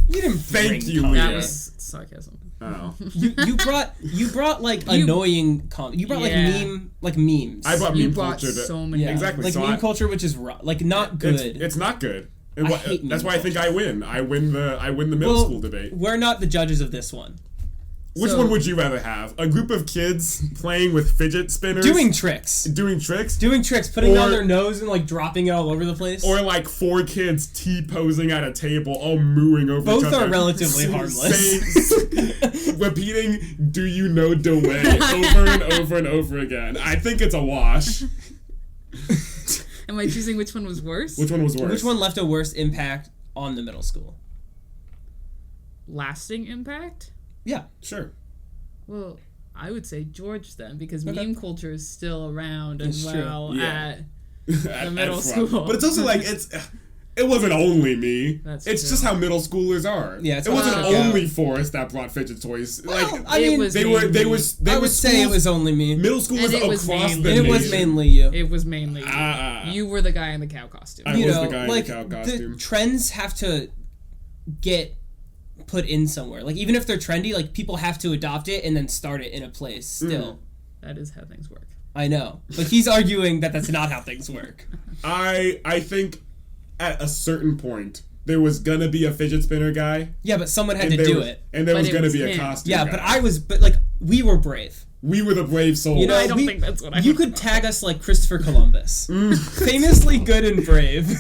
You didn't thank you, That Leah. was sarcasm. Oh. You brought like annoying you brought like memes. I brought meme culture. So many exactly. Like so meme culture, which is like not good. It's not good. I hate that's meme why I think I win. I win the middle school debate. We're not the judges of this one. Which one would you rather have? A group of kids playing with fidget spinners? Doing tricks, putting it on their nose and like dropping it all over the place. Or like 4 kids T-posing at a table, all mooing over each other. Both are relatively harmless. Repeating, do you know the way, over and over and over again. I think it's a wash. Am I choosing which one was worse? Which one was worse? Which one left a worse impact on the middle school? Lasting impact? Yeah, sure. Well, I would say George then, because meme culture is still around and at the middle school. But it's also like it wasn't only me. That's it's true. just how middle schoolers are. Yeah, it wasn't only Forrest that brought fidget toys. Well, like I mean, I would say it was only me. Middle schoolers across the nation. It was mainly you. It was mainly you. You were the guy in the cow costume. I was the guy in the cow costume. The trends have to get put in somewhere. Like even if they're trendy, like people have to adopt it and then start it in a place still. That is how things work. I know. But he's arguing that that's not how things work. I think at a certain point there was gonna be a fidget spinner guy. Yeah, but someone had to do it. And there was gonna be a costume Yeah, guy. but we were brave. We were the brave souls. You know, I don't think that's what I You could tag us like Christopher Columbus. Famously good and brave.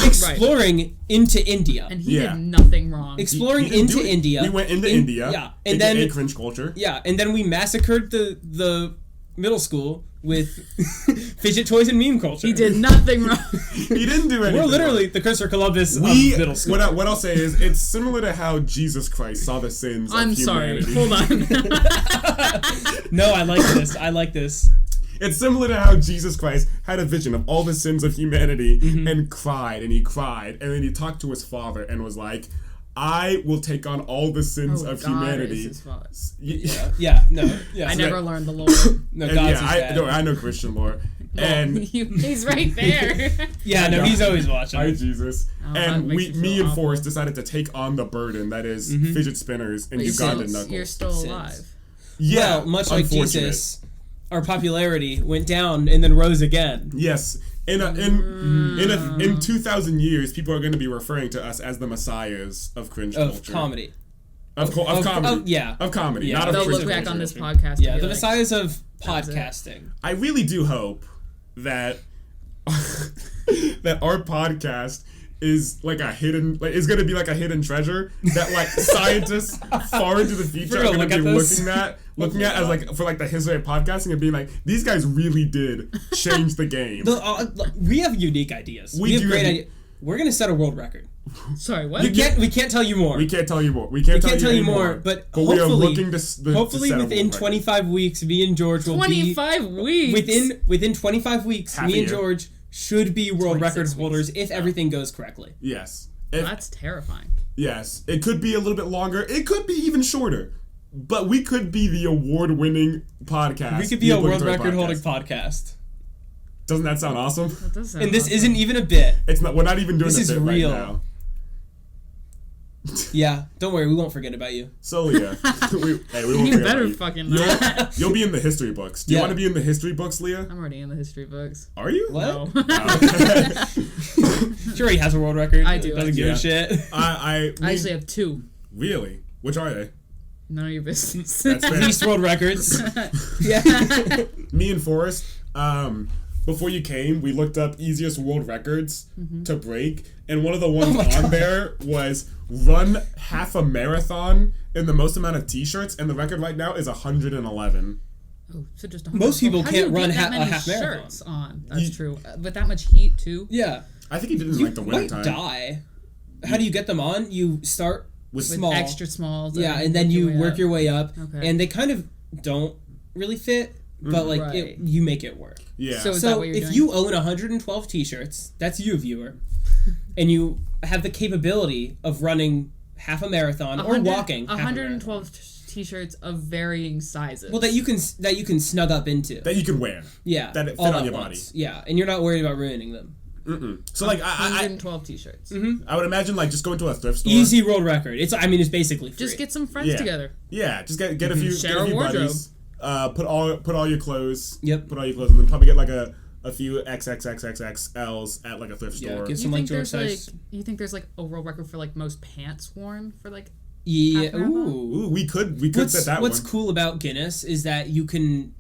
Exploring into India. And he did nothing wrong. Exploring into India. We went into India. Yeah. And then cringe culture. Yeah, and then we massacred the middle school with fidget toys and meme culture. He did nothing wrong. He didn't do anything. We're literally wrong. the Christopher Columbus of middle school. What I'll say is it's similar to how Jesus Christ saw the sins of humanity. Hold on. No, I like this. It's similar to how Jesus Christ had a vision of all the sins of humanity and cried, and then he talked to his father and was like, I will take on all the sins of humanity. Is his father. Yeah. No. Yeah. I never learned the lore. No, God's his dad. I know Christian lore. And he's right there. Yeah, no, he's always watching. Hi, Jesus. Oh, and me and awful. Forrest decided to take on the burden that is fidget spinners and But Ugandan knuckles. You're still alive. Yeah, well, much like Jesus, our popularity went down and then rose again. Yes. In 2,000 years, people are going to be referring to us as the messiahs of cringe culture. Comedy. Of comedy. Yeah. Of comedy. Yeah. Not of They'll cringe look back culture. on this podcast. Yeah, and the be like, messiahs of podcasting. I really do hope that that our podcast is like a hidden, like it's gonna be like a hidden treasure that like scientists far into the future are gonna be looking at as like for like the history of podcasting and being like, these guys really did change the game. We have unique ideas. We have great ideas. We're gonna set a world record. Sorry, what? We can't tell you more. We can't tell you more. We can't tell you more. But we are looking to hopefully within 25 weeks, me and George will 25 weeks. Within 25 weeks, me and George should be world record holders if everything goes correctly. Yes. That's terrifying. Yes. It could be a little bit longer. It could be even shorter. But we could be the award-winning podcast. We could be a world record holding podcast. Doesn't that sound awesome? That does sound and this awesome. isn't even a bit. It's not. We're not even doing this a bit real. right now. Yeah, don't worry, we won't forget about you. So Leah, we won't you forget better about you. fucking not. You'll be in the history books. Do you want to be in the history books, Leah? I'm already in the history books. Are you? What? No. Sure, he has a world record. I do. Doesn't give a shit. I actually have 2. Really? Which are they? None of your business. That's fair. Least world records. Yeah. Me and Forrest, before you came, we looked up easiest world records to break, and one of the ones on there was run half a marathon in the most amount of t-shirts, and the record right now is 111. Oh, so just most people How can't do you run get that a many half marathon. shirts on. That's true. With that much heat too. Yeah. I think he did it in You like the might wintertime. die. How do you get them on? You start With small. Extra smalls. Yeah, and then you work your way up. Okay. And they kind of don't really fit, but like Right. you make it work. Yeah. So is that So what you're if doing? you own 112 t-shirts, that's you, viewer, and you have the capability of running half a marathon or walking 112 t-shirts of varying sizes. well, that you can snug up into. that you can wear. Yeah, that it fit all on at your once. Yeah, and you're not worried about ruining them. So like I 112 t-shirts. I would imagine like just going to a thrift store. Easy world record. It's basically free. Just get some friends Yeah. together. Yeah, just get a few, Share get a a few wardrobe. buddies. Put all your clothes. Yep. Put all your clothes, and then probably get like a few XXXXXLs at like a thrift store. get You some like think George there's like size. you think there's like a world record for like most pants worn for like Yeah. half marathon? Ooh. Ooh, we could set that What's one. cool about Guinness is that you can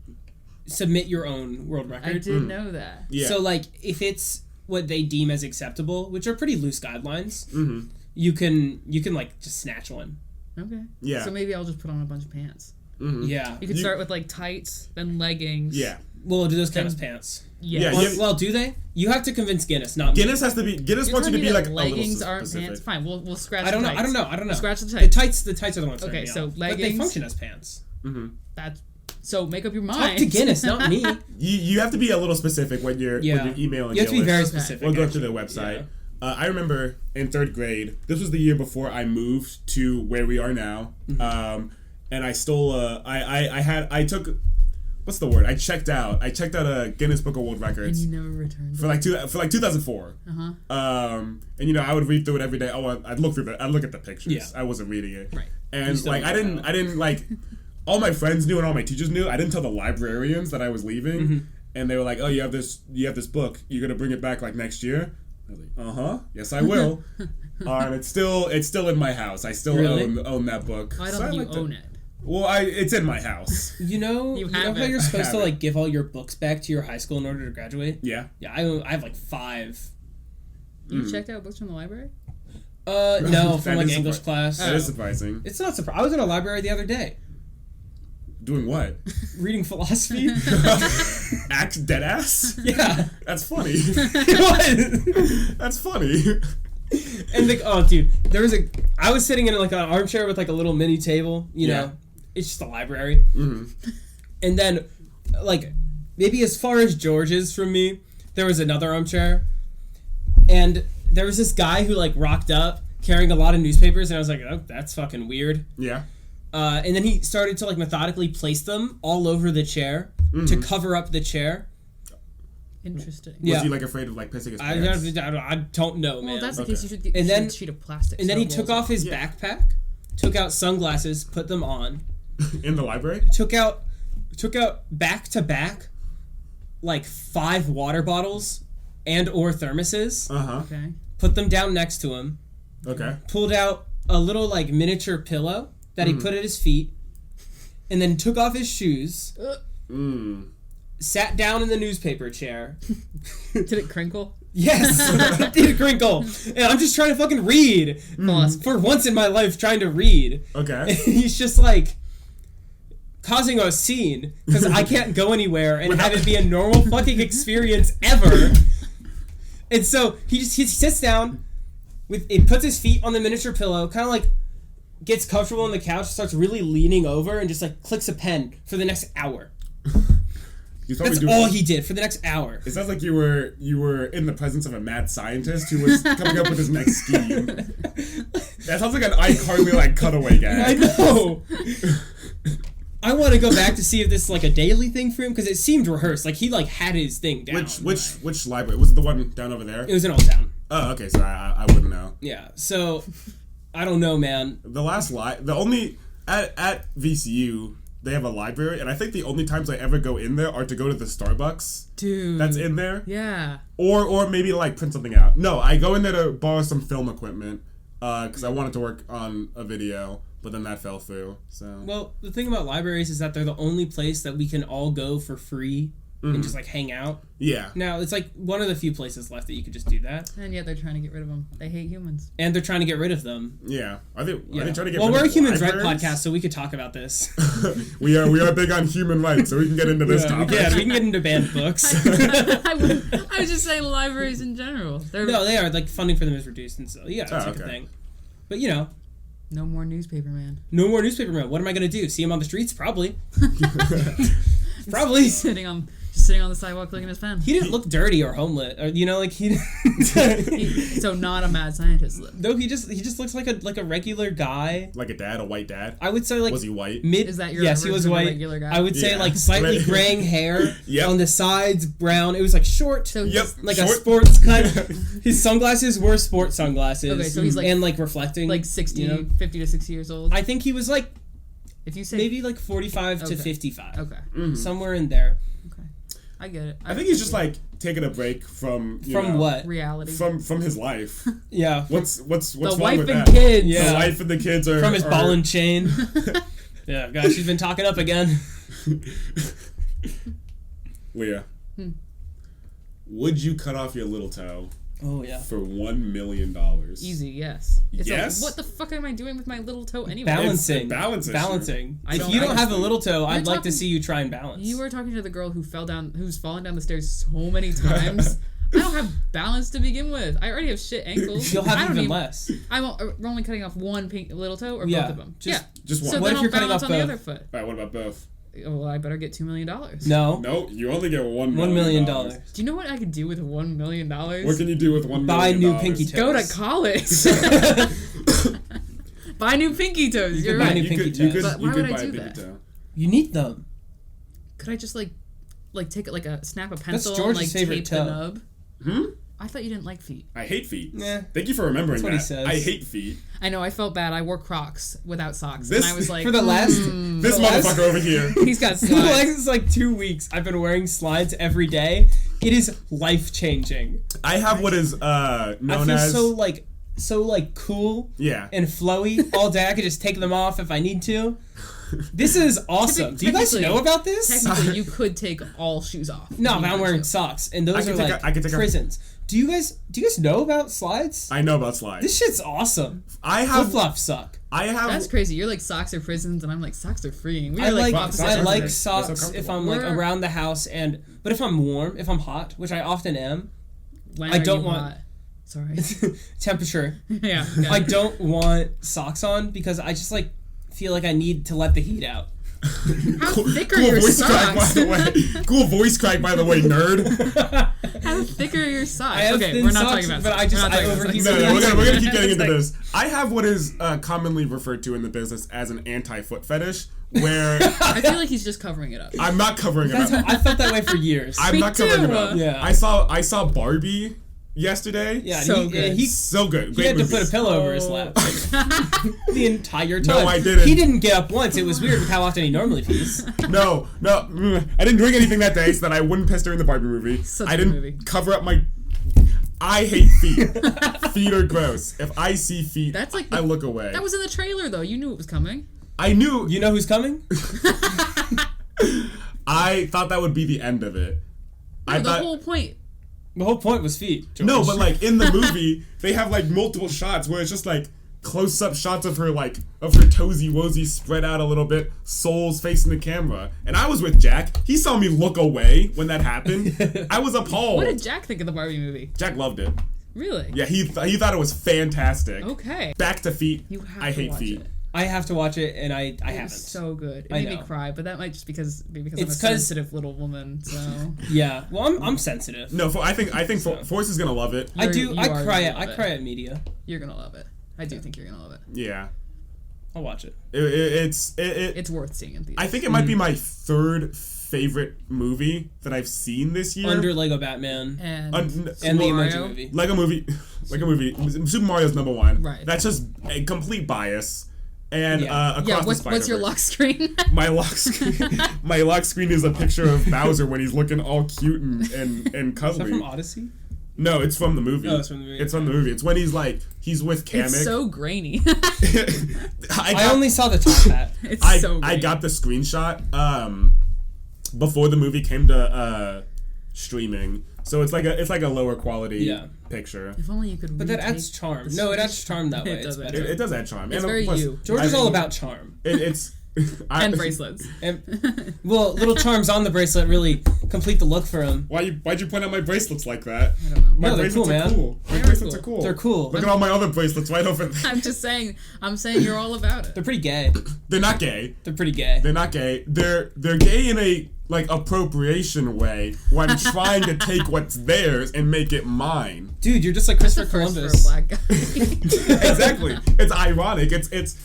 submit your own world record. I did know that. Yeah. So like if it's what they deem as acceptable, which are pretty loose guidelines, you can like just snatch one. Okay. Yeah. So maybe I'll just put on a bunch of pants. Yeah. You could start with like tights, then leggings. Yeah. Well, do those count as pants? Yeah. Yeah. Well, do they? You have to convince Guinness, not me. Guinness wants you to be like leggings a little aren't specific. pants. Fine, we'll scratch. I don't know. the I don't tights. know. We'll scratch the The tights. tights are the ones. Okay, so but they leggings- function as pants. That's so make up your Talk mind. to Guinness, not me. You have to be a little specific when you're emailing. You have to be very Gillis. specific. We'll go to actually. their website. Yeah. I remember in 3rd grade. This was the year before I moved to where we are now. And I stole I took. What's the word? I checked out a Guinness Book of World And Records you never returned. for like 2004. And I would read through it every day. Oh, I'd look at the pictures. Yeah. I wasn't reading it. Right. And like I didn't like. All my friends knew and all my teachers knew. I didn't tell the librarians that I was leaving, and they were like, "Oh, you have this book. You're gonna bring it back like next year." I was like, yes, I will. And it's still in my house. I still own that book. I don't So think like you own it. Well, it's in my house. You know have how it. you're supposed I to have like give all your books back to your high school in order to graduate? Yeah. Yeah, I have like 5. You checked out books from the library? No, That from like is English class. That is surprising. It's not surprising. I was in a library the other day Doing what? reading philosophy. Dead ass? Yeah, That's funny. it was. That's funny. And like, oh, dude, I was sitting in like an armchair with like a little mini table. You know, it's just a library. And then, like, maybe as far as George's from me, there was another armchair, and there was this guy who like rocked up carrying a lot of newspapers, and I was like, oh, that's fucking weird. Yeah. And then he started to like methodically place them all over the chair to cover up the chair. Interesting. Was he like afraid of like pissing his pants? I don't know, man. Well, that's the case. You should and then a sheet of plastic. And then he took off his backpack, took out sunglasses, put them on. In the library? Took out back to back, like 5 water bottles and or thermoses. Okay. Put them down next to him. Okay. Pulled out a little like miniature pillow that he put at his feet, and then took off his shoes. Sat down in the newspaper chair. Did it crinkle? Yes, it did crinkle. And I'm just trying to fucking read. For once in my life, trying to read. Okay. And he's just like causing a scene because I can't go anywhere and have it be a normal fucking experience ever. And so he sits down it puts his feet on the miniature pillow, kind of like gets comfortable on the couch, starts really leaning over, and just like clicks a pen for the next hour. That's all he did for the next hour. It sounds like you were in the presence of a mad scientist who was coming up with his next scheme. That sounds like an iCarly like cutaway guy. I know. I want to go back to see if this is like a daily thing for him because it seemed rehearsed. Like he like had his thing down. Which library was it? The one down over there? It was in Old Town. Oh, okay. So I wouldn't know. Yeah. So I don't know, man. The only at VCU. They have a library, and I think the only times I ever go in there are to go to the Starbucks. Dude. That's in there. Yeah. Or maybe to, like, print something out. No, I go in there to borrow some film equipment, because I wanted to work on a video, but then that fell through, so... Well, the thing about libraries is that they're the only place that we can all go for free and just, like, hang out. Yeah. Now, it's, like, one of the few places left that you could just do that. And yet they're trying to get rid of them. They hate humans. And they're trying to get rid of them. Yeah. Are they trying to get rid of libraries? Well, we're a Humans Right podcast, so we could talk about this. we are big on human rights, so we can get into this topic. Yeah, we can get into banned books. I was just saying libraries in general. No, they are. Like, funding for them is reduced, and so, yeah, it's like a thing. But, you know. No more newspaper man. No more newspaper man. What am I going to do? See him on the streets? Probably. Probably. Sitting on the sidewalk looking at his pen. He didn't look dirty or homeless, or you know, like he. So not a mad scientist. No, he just looks like a regular guy. Like a white dad. I would say like. Was he white? Is that your yes, he was white. Regular guy? I would say like slightly graying hair on the sides, brown. It was like short. So like short. A sports cut. His sunglasses were sports sunglasses. Okay, so he's like and like reflecting, like 50 to 60 years old. I think he was like. If you say maybe like 45 to 55. Okay. Somewhere in there. I get it. I think he's just like taking a break from what reality from his life. Yeah. What's the wrong wife with and that? kids? Yeah. The wife and the kids are from his ball and chain. Yeah, gosh, she's been talking up again. Leah, would you cut off your little toe? Oh yeah. For $1 million. Easy, yes. Yes. What the fuck am I doing with my little toe anyway? Balancing. Balancing. If you don't have a little toe, I'd like to see you try and balance. You were talking to the girl who's fallen down the stairs so many times. I don't have balance to begin with. I already have shit ankles. You'll have even less. We're only cutting off one little toe or both of them. Just one. So what then if you're I'll cutting balance off on both? the other foot. All right, what about both? Well, I better get $2 million. No, you only get $1 million. $1 Do you know what I could do with $1 million? What can you do with $1 million? Buy new pinky toes. Go to college. Buy new pinky toes. You're right. You could But why buy would I a do pinky that? toe. You need them. Could I just like take it snap a pencil George's and favorite tape toe. the nub? I thought you didn't like feet. I hate feet. Yeah. Thank you for remembering That's that. what he says. I hate feet. I know. I felt bad. I wore Crocs without socks, and I was like, for the last this motherfucker over here. He's got for the slides. last 2 weeks, I've been wearing slides every day. It is life changing. I have what is known I feel as so cool. Yeah. And flowy all day. I could just take them off if I need to. This is awesome. Do you guys know about this? Technically, you could take all shoes off. No, but I'm wearing socks, and those are I can take prisons. Do you guys know about slides? I know about slides. This shit's awesome. I have Flip-flops suck. That's crazy. You're like socks are prisons, and I'm like socks are freeing. I like opposite socks if I'm like around the house, but if I'm warm, if I'm hot, which I often am, When I don't you want hot? Sorry. temperature. Yeah. I don't want socks on because I just feel like I need to let the heat out. How thick are your voice socks? crack, by the way. Cool voice crack, by the way, nerd. How thick are your socks? I have Okay, thin we're not socks, talking about but socks. I overheat. No, we're gonna keep getting into this. I have what is commonly referred to in the business as an anti-foot fetish, where I feel like he's just covering it up. I'm not covering it up. I felt that way for years. I'm not covering it up. Yeah. I saw Barbie yesterday. Yeah, So good. He's So good. He Great had movie. to put a pillow over his lap the entire time. No, I didn't. He didn't get up once. It was weird with how often he normally pees. No. I didn't drink anything that day so that I wouldn't piss during the Barbie movie. Such I a didn't movie. cover up my... I hate feet. Feet are gross. If I see feet, That's like I look away. That was in the trailer, though. You knew it was coming. I knew... You know who's coming? I thought that would be the end of it. No, the whole point. The whole point was feet, George. No, but like in the movie, they have like multiple shots where it's just like close-up shots of her toesy woesy spread out a little bit, soles facing the camera. And I was with Jack. He saw me look away when that happened. I was appalled. What did Jack think of the Barbie movie? Jack loved it. Really? Yeah, he thought it was fantastic. Okay. Back to feet. You have I to hate watch feet. it. I have to watch it, and I haven't. It's so good. It I made me know. cry, but that might just be because I'm a 'cause- sensitive little woman. So Yeah. Well, I'm sensitive. No, I think Forrest is gonna love it. I do. You I are cry gonna at. I love cry it. at media. You're gonna love it. I do think you're gonna love it. Yeah, I'll watch it. it's worth seeing in theaters. I think it might be my third favorite movie that I've seen this year. Under Lego Batman and and the Mario. Emoji Movie. Lego movie. Super Mario's number one. Right. That's just a complete bias. And Yeah. across Yeah, the what's your Spider-Verse. lock screen? My lock screen is a picture of Bowser when he's looking all cute and Is that cuddly. from Odyssey? No, it's from the movie. Oh, it's from the movie. It's from the movie. It's when he's with Kamek. It's so grainy. I only saw the top hat. It's so grainy. I got the screenshot before the movie came to streaming. So it's like a lower quality picture. If only you could. But that adds charm. No, it adds charm that way. It It's does. better. It does add charm. It's And very plus, you. George is all about charm. It's And bracelets. And, well, little charms on the bracelet really complete the look for him. Why'd you point out my bracelets like that? I don't know. My No, they're bracelets cool, are man. cool. My They are bracelets cool. are cool. They're cool. Look at all my other bracelets right over there. I'm just saying. I'm saying you're all about it. They're pretty gay. They're not gay. They're pretty gay. They're not gay. They're gay in a appropriation way where I'm trying to take what's theirs and make it mine. Dude, you're just like That's Christopher the Columbus. first for a black guy. Exactly. It's ironic. It's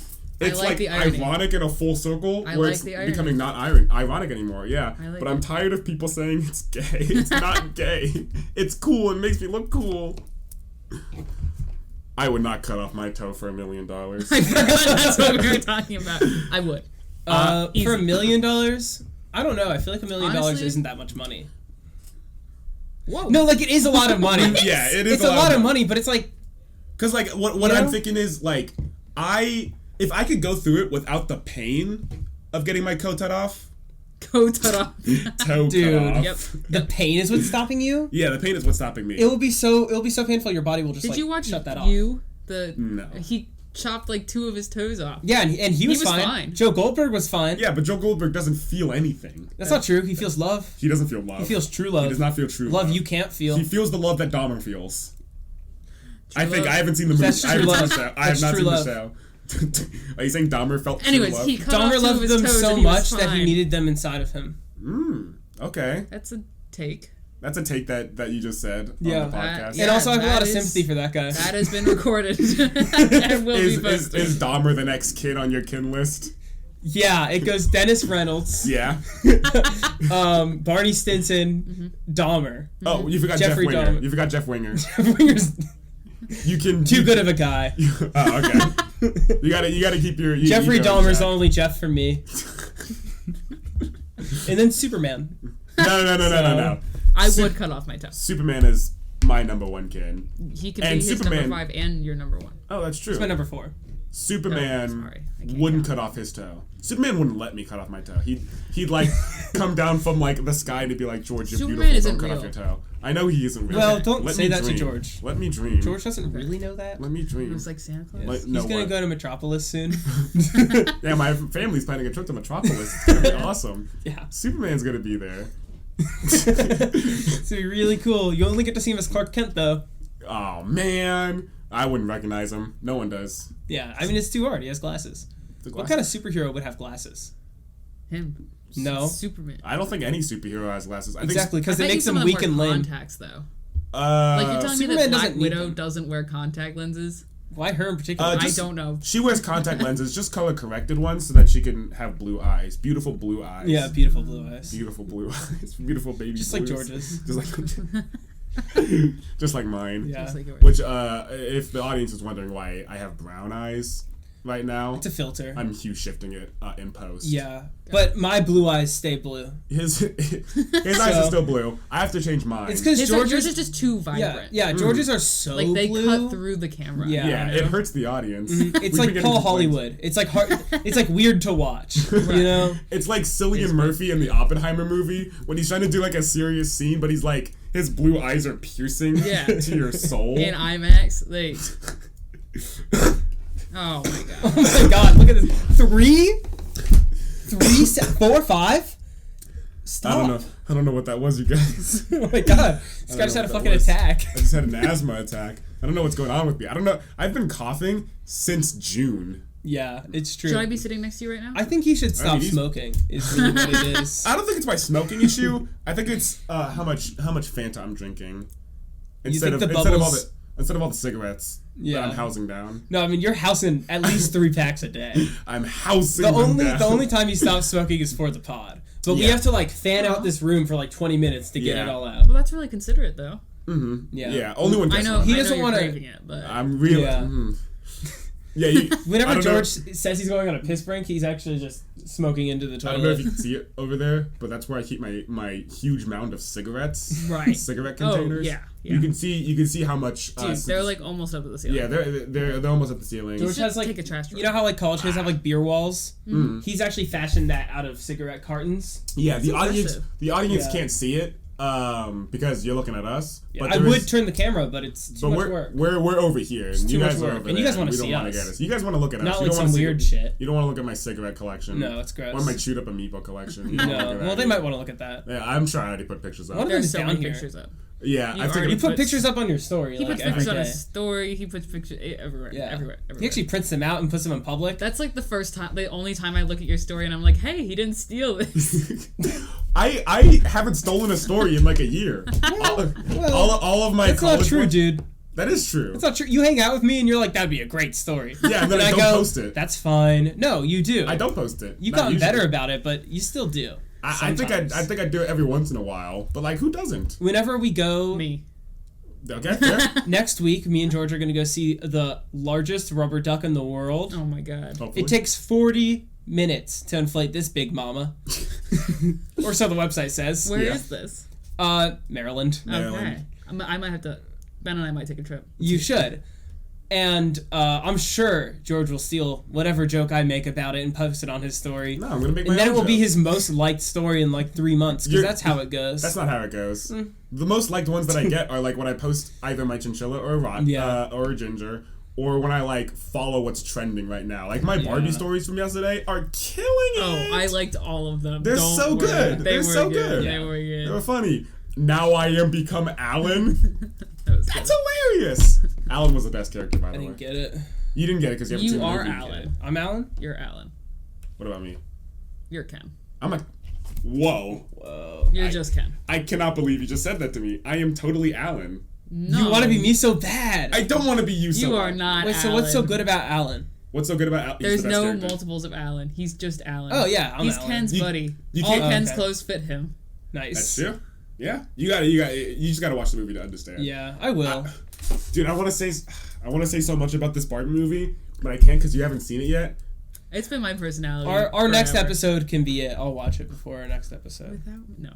like like the irony. ironic in a full circle I where like it's the irony. becoming not ironic anymore. Yeah. I like But I'm tired of people saying it's gay. It's not gay. It's cool. It makes me look cool. I would not cut off my toe for $1 million. I forgot that's what we were talking about. I would. For Easy. $1 million? I don't know. I feel like $1 million Honestly? isn't that much money. Whoa. No, like it is a lot of money. Yeah, it is It's a lot of money, but it's like Because like what You I'm know? thinking is like if I could go through it without the pain of getting my coat cut off, Go cut off. toe Dude, cut off. Yep. the pain is what's stopping you. Yeah, the pain is what's stopping me. It'll be so painful. Your body will just Did like you watch shut that off. No. He chopped like 2 of his toes off. Yeah, and he was, was fine. fine. Joe Goldberg was fine. Yeah, but Joe Goldberg doesn't feel anything. That's not true. He feels love. He doesn't feel love. He feels true love. He does not feel true love. Love you can't feel. He feels the love that Dahmer feels. I think love. I haven't seen the movie. That's I haven't true seen love. the show. I have That's not true seen love. the show. Are you saying Dahmer felt Anyways, true love? he cut off Dahmer 2 of loved his them toes so and he was much that he fine. needed them inside of him. Okay. That's a take. That's a take that you just said Yeah. on the podcast. Yeah, and also, I have a lot of that is- sympathy for that guy. That has been recorded and will be Is posted. Dahmer the next kid on your kin list? Yeah, it goes Dennis Reynolds, Yeah. Barney Stinson, Dahmer. Oh, you forgot Jeffrey Jeff Winger. Dahmer. You forgot Jeff Winger. Winger's You can too good of a guy. Oh, okay. you gotta keep your Jeffrey ego in Dahmer's check. only Jeff for me. And then Superman. No. I would cut off my toe. Superman is my number 1 kid. He could And be his Superman- number 5 and your number 1. Oh, that's true. It's my number 4. Superman Oh, sorry. I can't wouldn't count. cut off his toe. Superman wouldn't let me cut off my toe. He'd like come down from like the sky to be like, George, you're Superman beautiful. isn't Don't cut real. off your toe. I know he isn't real. Well, don't Let say me that to dream. George. Let me dream. George doesn't really know that. Let me It dream. was like Santa Claus. Like, no, He's gonna what? go to Metropolis soon. Yeah, my family's planning a trip to Metropolis. It's gonna be awesome. Yeah. Superman's gonna be there. It's gonna be really cool. You only get to see him as Clark Kent, though. Oh man, I wouldn't recognize him. No one does. Yeah, I mean, it's too hard. He has glasses. The What kind of superhero would have glasses? Him. No. Superman. I don't think any superhero has glasses. Exactly, because it makes them them weak and lame. Contacts though. Like you're telling Superman me that Black doesn't Widow doesn't wear contact lenses? Why her in particular? I don't know. She wears contact lenses, just color corrected ones, so that she can have blue eyes, beautiful blue eyes. Yeah, beautiful blue eyes. Beautiful blue eyes, beautiful baby. Just blues. like George's. Just like mine. Yeah. Just like yours. Which, if the audience is wondering why I have brown eyes right now, It's a filter. I'm hue shifting it in post. Yeah, but my blue eyes stay blue. His eyes are still blue. I have to change mine. It's because Yours George's is just too vibrant. Yeah, George's are so like they blue. cut through the camera. Yeah. Yeah, you know? it hurts the audience. It's like Paul Hollywood. It's like hard. It's like weird to watch. You know. It's like Cillian Murphy in the Oppenheimer movie when he's trying to do like a serious scene, but he's like his blue eyes are piercing to your soul. In IMAX, like. Oh my god. Oh my god! Look at this. 3, 4, 5. Stop. I don't know what that was, you guys. Oh my god! This guy just had a fucking attack. I just had an asthma attack. I don't know what's going on with me. I don't know. I've been coughing since June. Yeah, it's true. Should I be sitting next to you right now? I think he should stop smoking. Is really what it is. I don't think it's my smoking issue. I think it's how much Fanta I'm drinking instead of all the cigarettes that I'm housing down. No, I mean you're housing at least 3 packs a day. I'm housing them down. The only time you stop smoking is for the pod. But we have to like fan out this room for like 20 minutes to get it all out. Well, that's really considerate though. Mm-hmm. Yeah. Yeah. Only when I know he doesn't want to. But I'm really. Yeah. Mm-hmm. Yeah. Whenever George says he's going on a piss break, he's actually just smoking into the toilet. I don't know if you can see it over there, but that's where I keep my huge mound of cigarettes. Right. Cigarette containers. Oh, yeah. You can see how much. Dude, they're like almost up to the ceiling. Yeah, they're almost at the ceiling. George has like take a trash. You know how like college kids have like beer walls? Mm-hmm. He's actually fashioned that out of cigarette cartons. Yeah, the audience can't see it because you're looking at us. Yeah, but I would turn the camera, but it's too much work. We're over here, and you guys are over there. And you guys want to see us. You guys want to look at us. Not you like some weird shit. You don't want to look at my cigarette collection. No, it's gross. Or my chewed up amiibo collection. No, well they might want to look at that. Yeah, I'm sure I already put pictures up. There's so many pictures up. Yeah, you put pictures up on your story. He puts pictures on his story. He puts pictures everywhere. He actually prints them out and puts them in public. That's like the only time I look at your story and I'm like, hey, he didn't steal this. I haven't stolen a story in like a year. All of my. That's not true, dude. That is true. It's not true. You hang out with me and you're like, that'd be a great story. Yeah, and then I don't post it. That's fine. No, you do. I don't post it. You've gotten better about it, but you still do. I think I do it every once in a while, but like, who doesn't? Whenever we go, me. Okay. Fair. Next week, me and George are going to go see the largest rubber duck in the world. Oh my god! Hopefully. It takes 40 minutes to inflate this big mama, or so the website says. Where is this? Maryland. Okay, I might have to. Ben and I might take a trip. You should. And I'm sure George will steal whatever joke I make about it and post it on his story. No, I'm gonna make my own. And then it will joke. be his most liked story in like 3 months, because that's how it goes. That's not how it goes. The most liked ones that I get are like when I post either my chinchilla or a rock, or a ginger, or when I like follow what's trending right now. Like my Barbie stories from yesterday are killing it. Oh, I liked all of them. They're so good. They're so good. They were good. They were funny. Now I am become Alan. That's hilarious. Alan was the best character, by the way. I didn't get it. You didn't get it because you haven't seen the movie. You are Alan. I'm Alan? You're Alan. What about me? You're Ken. I'm like, whoa. You're just Ken. I cannot believe you just said that to me. I am totally Alan. No. You want to be me so bad. I don't want to be you so You bad. are not Wait, Alan. so what's so good about Alan? What's so good about Alan? There's no multiples of Alan. He's just Alan. Oh, yeah, I'm He's Alan. Ken's buddy. You All can't- Ken's clothes fit him. Nice. That's true. Yeah. You just gotta watch the movie to understand. Yeah, I will. Dude, I want to say so much about this Barbie movie, but I can't because you haven't seen it yet. It's been my personality. Our next episode can be it. I'll watch it before our next episode. No.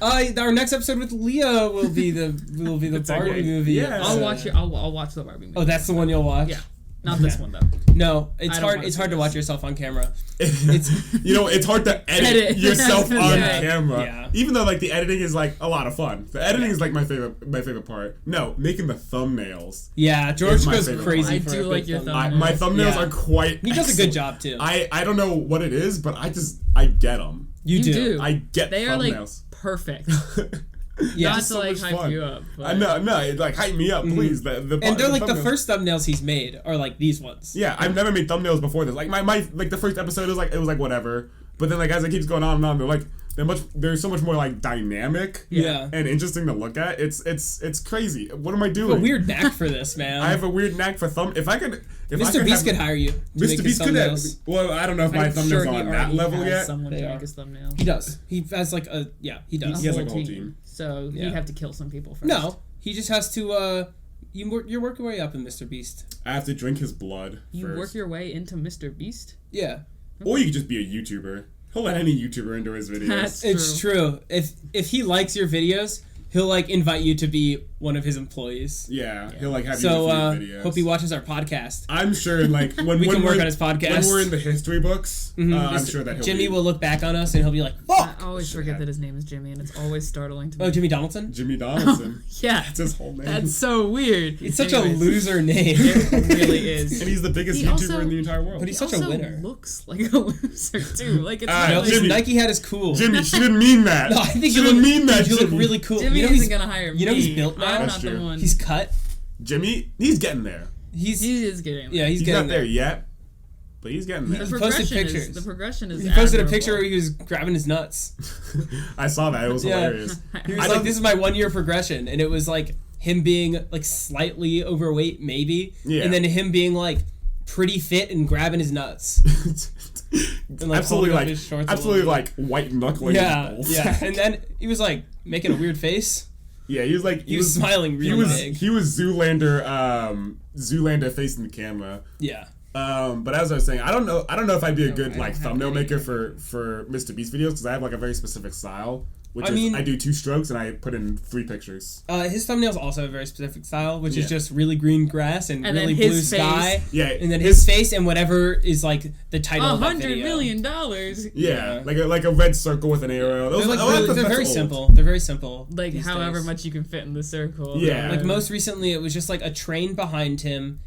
Our next episode with Leah will be the Barbie movie. Yeah. I'll watch the Barbie movie. Oh, that's the one you'll watch? Yeah. Not this one though. No, it's hard. It's hard to watch yourself on camera. It's hard to edit yourself on camera. Yeah. Even though like the editing is like a lot of fun. The editing is like my favorite part. No, making the thumbnails. Yeah, George goes favorite crazy. I for do a like good your thumbnail. My thumbnails are quite. He does a good job too. I don't know what it is, but I get them. You do. I get They are like thumbnails. perfect. Yeah, Not to so like much hype fun. you up. I know, like hype me up, please. and they're like the first thumbnails he's made are like these ones. Yeah, I've never made thumbnails before this. Like my like the first episode was like it was like whatever. But then like as it keeps going on and on, they're so much more like dynamic and interesting to look at. It's crazy. What am I doing? I have a weird knack for this, man. I have a weird knack for Mr. Beast could hire you. Mr. Beast could have. Well, I don't know if my thumbnail's on that level yet. Someone to make his thumbnail. He does. He has like he does. He has like a whole team. So you have to kill some people first. No, he just has to. You're working your way up in Mr. Beast. I have to drink his blood. You first. work your way into Mr. Beast? Yeah. Or you could just be a YouTuber. He'll let any YouTuber into his videos. It's true. If he likes your videos, he'll like invite you to be one of his employees. Yeah. He'll like have you in videos. Hope he watches our podcast. I'm sure like when we can work on his podcast. When we're in the history books, I'm sure that Jimmy will look back on us and he'll be like, I always forget that his name is Jimmy, and it's always startling to me. Oh, Jimmy Donaldson? Jimmy Donaldson. Yeah. That's his whole name. That's so weird. It's such a loser name. It really is. And he's the biggest YouTuber in the entire world. But he's such a winner. Looks like a loser too. Like it's Jimmy, Nike hat is cool. Jimmy, she didn't mean that. No, I think she didn't mean that. You look really cool. Jimmy isn't gonna hire me. You know he's built now? I'm not the one. He's cut. Jimmy, he's getting there. He is getting there. Yeah, he's not there yet, but he's getting there. The progression is He posted a picture where he was grabbing his nuts. I saw that. It was hilarious. He was like, this is my 1 year progression. And it was like him being like slightly overweight, maybe. Yeah. And then him being like pretty fit and grabbing his nuts. And, like, absolutely like white knuckling. Yeah. And then he was like making a weird face. Yeah, he was smiling really big. He was Zoolander facing the camera. Yeah. But as I was saying, I don't know if I'd be a good like thumbnail maker for Mr. Beast videos because I have like a very specific style. I do 2 strokes and I put in 3 pictures. His thumbnails also have a very specific style, which is just really green grass and really blue sky. Yeah, and then his face and whatever is like the title of that video. $100 million. Yeah, like a red circle with an arrow. They're very simple. They're very simple. Like however much you can fit in the circle. Yeah. Like most recently, it was just like a train behind him,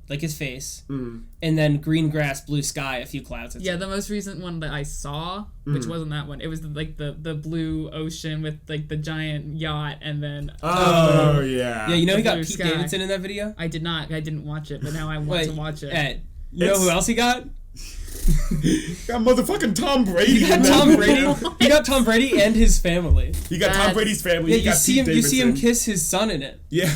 like his face, and then green grass, blue sky, a few clouds. Yeah, the most recent one that I saw, which wasn't that one, it was like the blue ocean with like the giant yacht, and then yeah, you know he got Pete Davidson in that video. I didn't watch it, but now I want to watch it. Ed, you know who else he got? Got motherfucking Tom Brady. He got Tom Brady. He got Tom Brady and his family. He got Tom Brady's family. Yeah, you see him kiss his son in it. Yeah,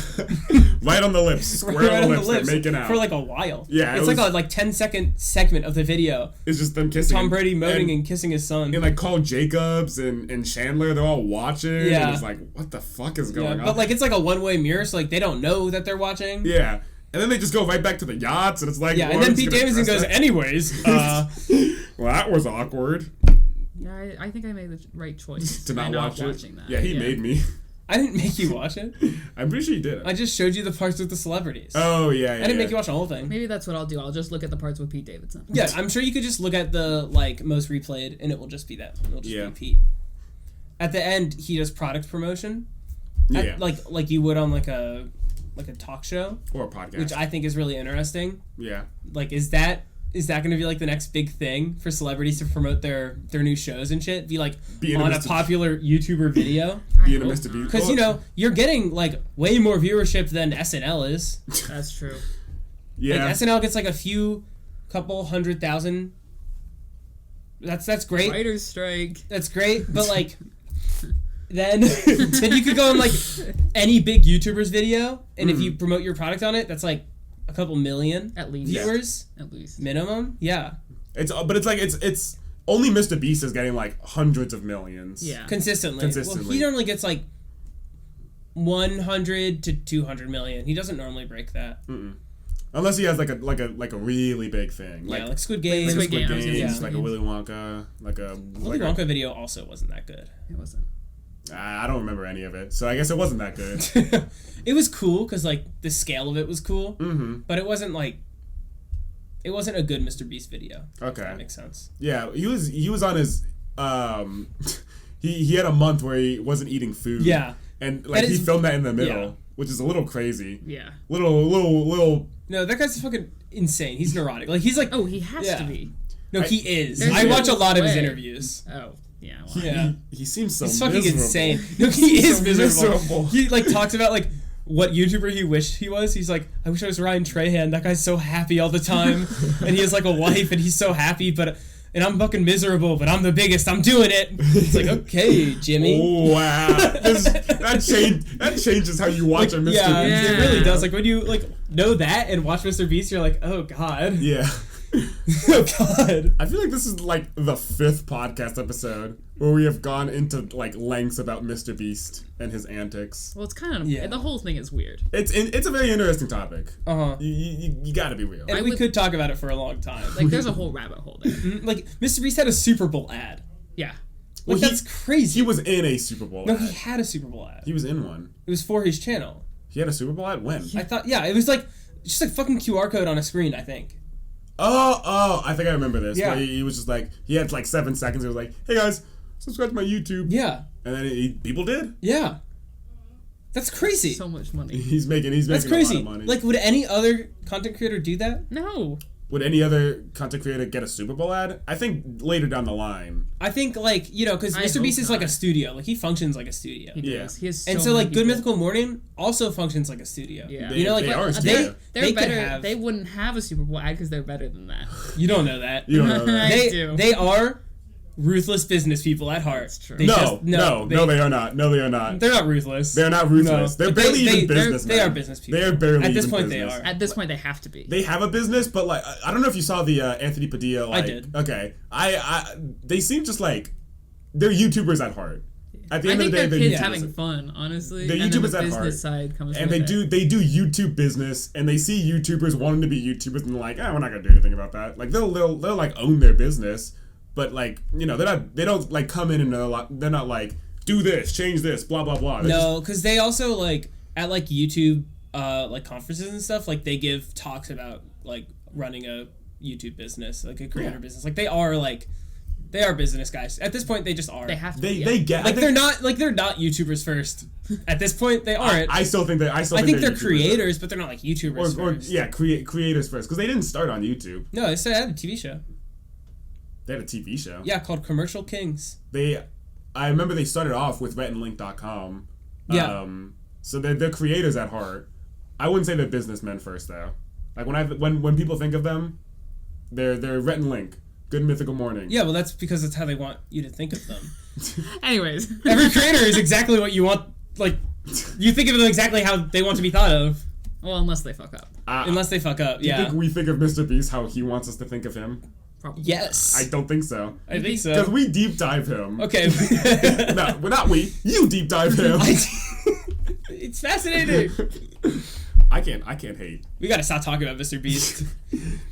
right on the lips, square on the lips. They're making out for like a while. Yeah, it's like a 10-second segment of the video. It's just them kissing. Tom Brady moaning and kissing his son. And like Carl Jacobs and Chandler, they're all watching. Yeah, and it's like, what the fuck is going on? But like it's like a one-way mirror, so like they don't know that they're watching. Yeah. And then they just go right back to the yachts, and it's like... Yeah, and then Pete Davidson goes, anyways, well, that was awkward. Yeah, I think I made the right choice. To not watch it? That. Yeah, he made me. I didn't make you watch it. I'm pretty sure you did. I just showed you the parts with the celebrities. Oh, yeah. I didn't make you watch the whole thing. Maybe that's what I'll do. I'll just look at the parts with Pete Davidson. Yeah, I'm sure you could just look at the most replayed, and it will just be that. It'll just be Pete. At the end, he does product promotion. Yeah. Like you would on like a talk show or a podcast, which I think is really interesting. Yeah. Like, is that going to be like the next big thing for celebrities to promote their new shows and shit? Be on a popular YouTuber video. Being a Mr. Beast. Because you're getting like way more viewership than SNL is. That's true. Yeah. Like, SNL gets like couple 100,000. That's great. Writer's strike. That's great, but like. Then you could go on like any big YouTuber's video, and if you promote your product on it, that's like a couple million at least viewers, at least minimum. Yeah, it's only Mr. Beast is getting like hundreds of millions. Yeah, consistently. Well, he normally gets like 100 to 200 million. He doesn't normally break that. Unless he has like a really big thing. Like Squid Game. Squid Games, like a Willy Wonka, Willy Wonka video also wasn't that good. It wasn't. I don't remember any of it, so I guess it wasn't that good. It was cool because like the scale of it was cool, but it wasn't a good Mr. Beast video. Okay, if that makes sense. Yeah, he was on his he had a month where he wasn't eating food. Yeah, and like he filmed that in the middle, which is a little crazy. Yeah, little. No, that guy's fucking insane. He's neurotic. Like he's like, oh, he has to be. No, he is. I watch a lot of his interviews. Oh. Yeah, well, he seems so. He's fucking miserable. Insane. No, he is miserable. He like talks about like what YouTuber he wished he was. He's like, I wish I was Ryan Trahan. That guy's so happy all the time, and he has like a wife, and he's so happy. But and I'm fucking miserable, but I'm the biggest. I'm doing it. It's like, okay, Jimmy. Oh, wow. That changes how you watch a Mr. Beast. Yeah, it really does. Like when you know that and watch Mr. Beast, you're like, oh god. Yeah. Oh god. I feel like this is like the 5th podcast episode where we have gone into like lengths about Mr. Beast and his antics. Well, it's kind of the whole thing is weird. It's a very interesting topic. Uh-huh. You gotta be real. And we could talk about it for a long time. Like there's a whole rabbit hole there. Like Mr. Beast had a Super Bowl ad. Yeah. Like that's crazy. He was in a Super Bowl ad. No, he had a Super Bowl ad. He was in one. It was for his channel. He had a Super Bowl ad? When? I thought, it was like just a fucking QR code on a screen, I think. Oh, I think I remember this. Yeah. Where he was just like, he had like 7 seconds. He was like, hey guys, subscribe to my YouTube. Yeah. And then people did? Yeah. That's crazy. So much money. He's making That's crazy. a lot of money. Like, would any other content creator do that? No. Would any other content creator get a Super Bowl ad? I think later down the line. I think, like, because Mr. Beast is like a studio. Like, he functions like a studio. He does. He has so and so, like, Good Mythical Morning also functions like a studio. Yeah. They better. They wouldn't have a Super Bowl ad because they're better than that. You don't know that. You don't know that. I do. They are ruthless business people at heart. That's true. They are not. No, they are not. They're not ruthless. They're not ruthless. No. They're barely even businessmen. They are business people. They are barely At this even point, business. they are. At this point, they have to be. They have a business, but like I don't know if you saw the Anthony Padilla. Like, I did. Okay, they seem just like they're YouTubers at heart. At the end of the day, they're they're kids YouTubers. having fun, honestly. They're and YouTubers then at the business heart. side comes And with they do YouTube business, and they see YouTubers wanting to be YouTubers, and they're like, we're not gonna do anything about that. Like they'll like own their business, but like they don't like come in and they're not like do this, change this, blah blah blah. No, because they also like at like YouTube like conferences and stuff, like they give talks about like running a YouTube business, like a creator business. Like they are business guys. At this point, they just are. They have to. They get like they're not YouTubers first. At this point, they aren't. I still think I think they're creators, but they're not like YouTubers first. Creators first, because they didn't start on YouTube. No, they started a TV show. They had a TV show. Yeah, called Commercial Kings. I remember they started off with RhettandLink.com. Yeah. So they're creators at heart. I wouldn't say they're businessmen first though. Like when people think of them, they're Rhett and Link. Good Mythical Morning. Yeah, well, that's because that's how they want you to think of them. Anyways. Every creator is exactly what you want, like, you think of them exactly how they want to be thought of. Well, unless they fuck up. Unless they fuck up, Do you think we think of Mr. Beast how he wants us to think of him? Probably. Yes. I don't think so. I think so. Because we deep dive him. Okay. No, well, not we. You deep dive him. It's fascinating. I can't hate. We gotta stop talking about Mr. Beast.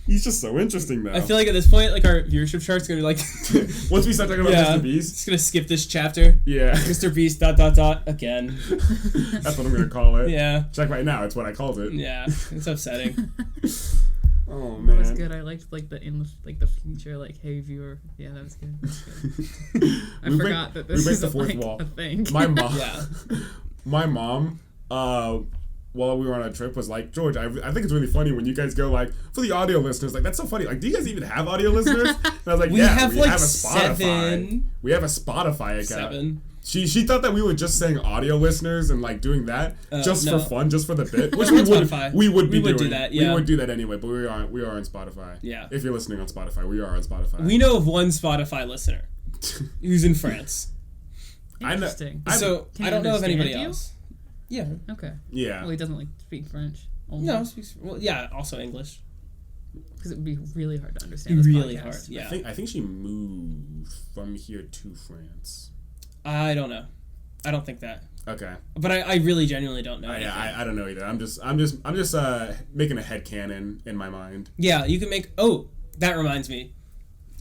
He's just so interesting though. I feel like at this point, like our viewership chart's gonna like. Once we start talking about Mr. Beast, just gonna skip this chapter. Yeah. Mr. Beast ... again. That's what I'm gonna call it. Yeah. Check right now. It's what I called it. Yeah, it's upsetting. Oh man. That was good. I liked like the future, like, hey viewer. Yeah, that was good. I forgot that this is a thing. My mom. Yeah. My mom. While we were on a trip, was like, George, I think it's really funny when you guys go like, for the audio listeners, like that's so funny. Like, do you guys even have audio listeners? And I was like, we have a Spotify. 7. We have a Spotify account. 7. She thought that we were just saying audio listeners and like doing that just for fun, just for the bit. Which we would do that. Yeah. We would do that anyway, but we are on Spotify. Yeah. If you're listening on Spotify, we are on Spotify. We know of one Spotify listener who's in France. Interesting. I don't know of anybody else. Yeah. Okay. Yeah. Well, he doesn't like speak French. Only. No, speaks. Well, yeah. Also English. Because it would be really hard to understand. This really podcast. hard. Yeah. I think she moved from here to France. I don't know. I don't think that. Okay. But I really genuinely don't know. I don't know either. I'm just making a headcanon in my mind. Yeah, you can make. Oh, that reminds me.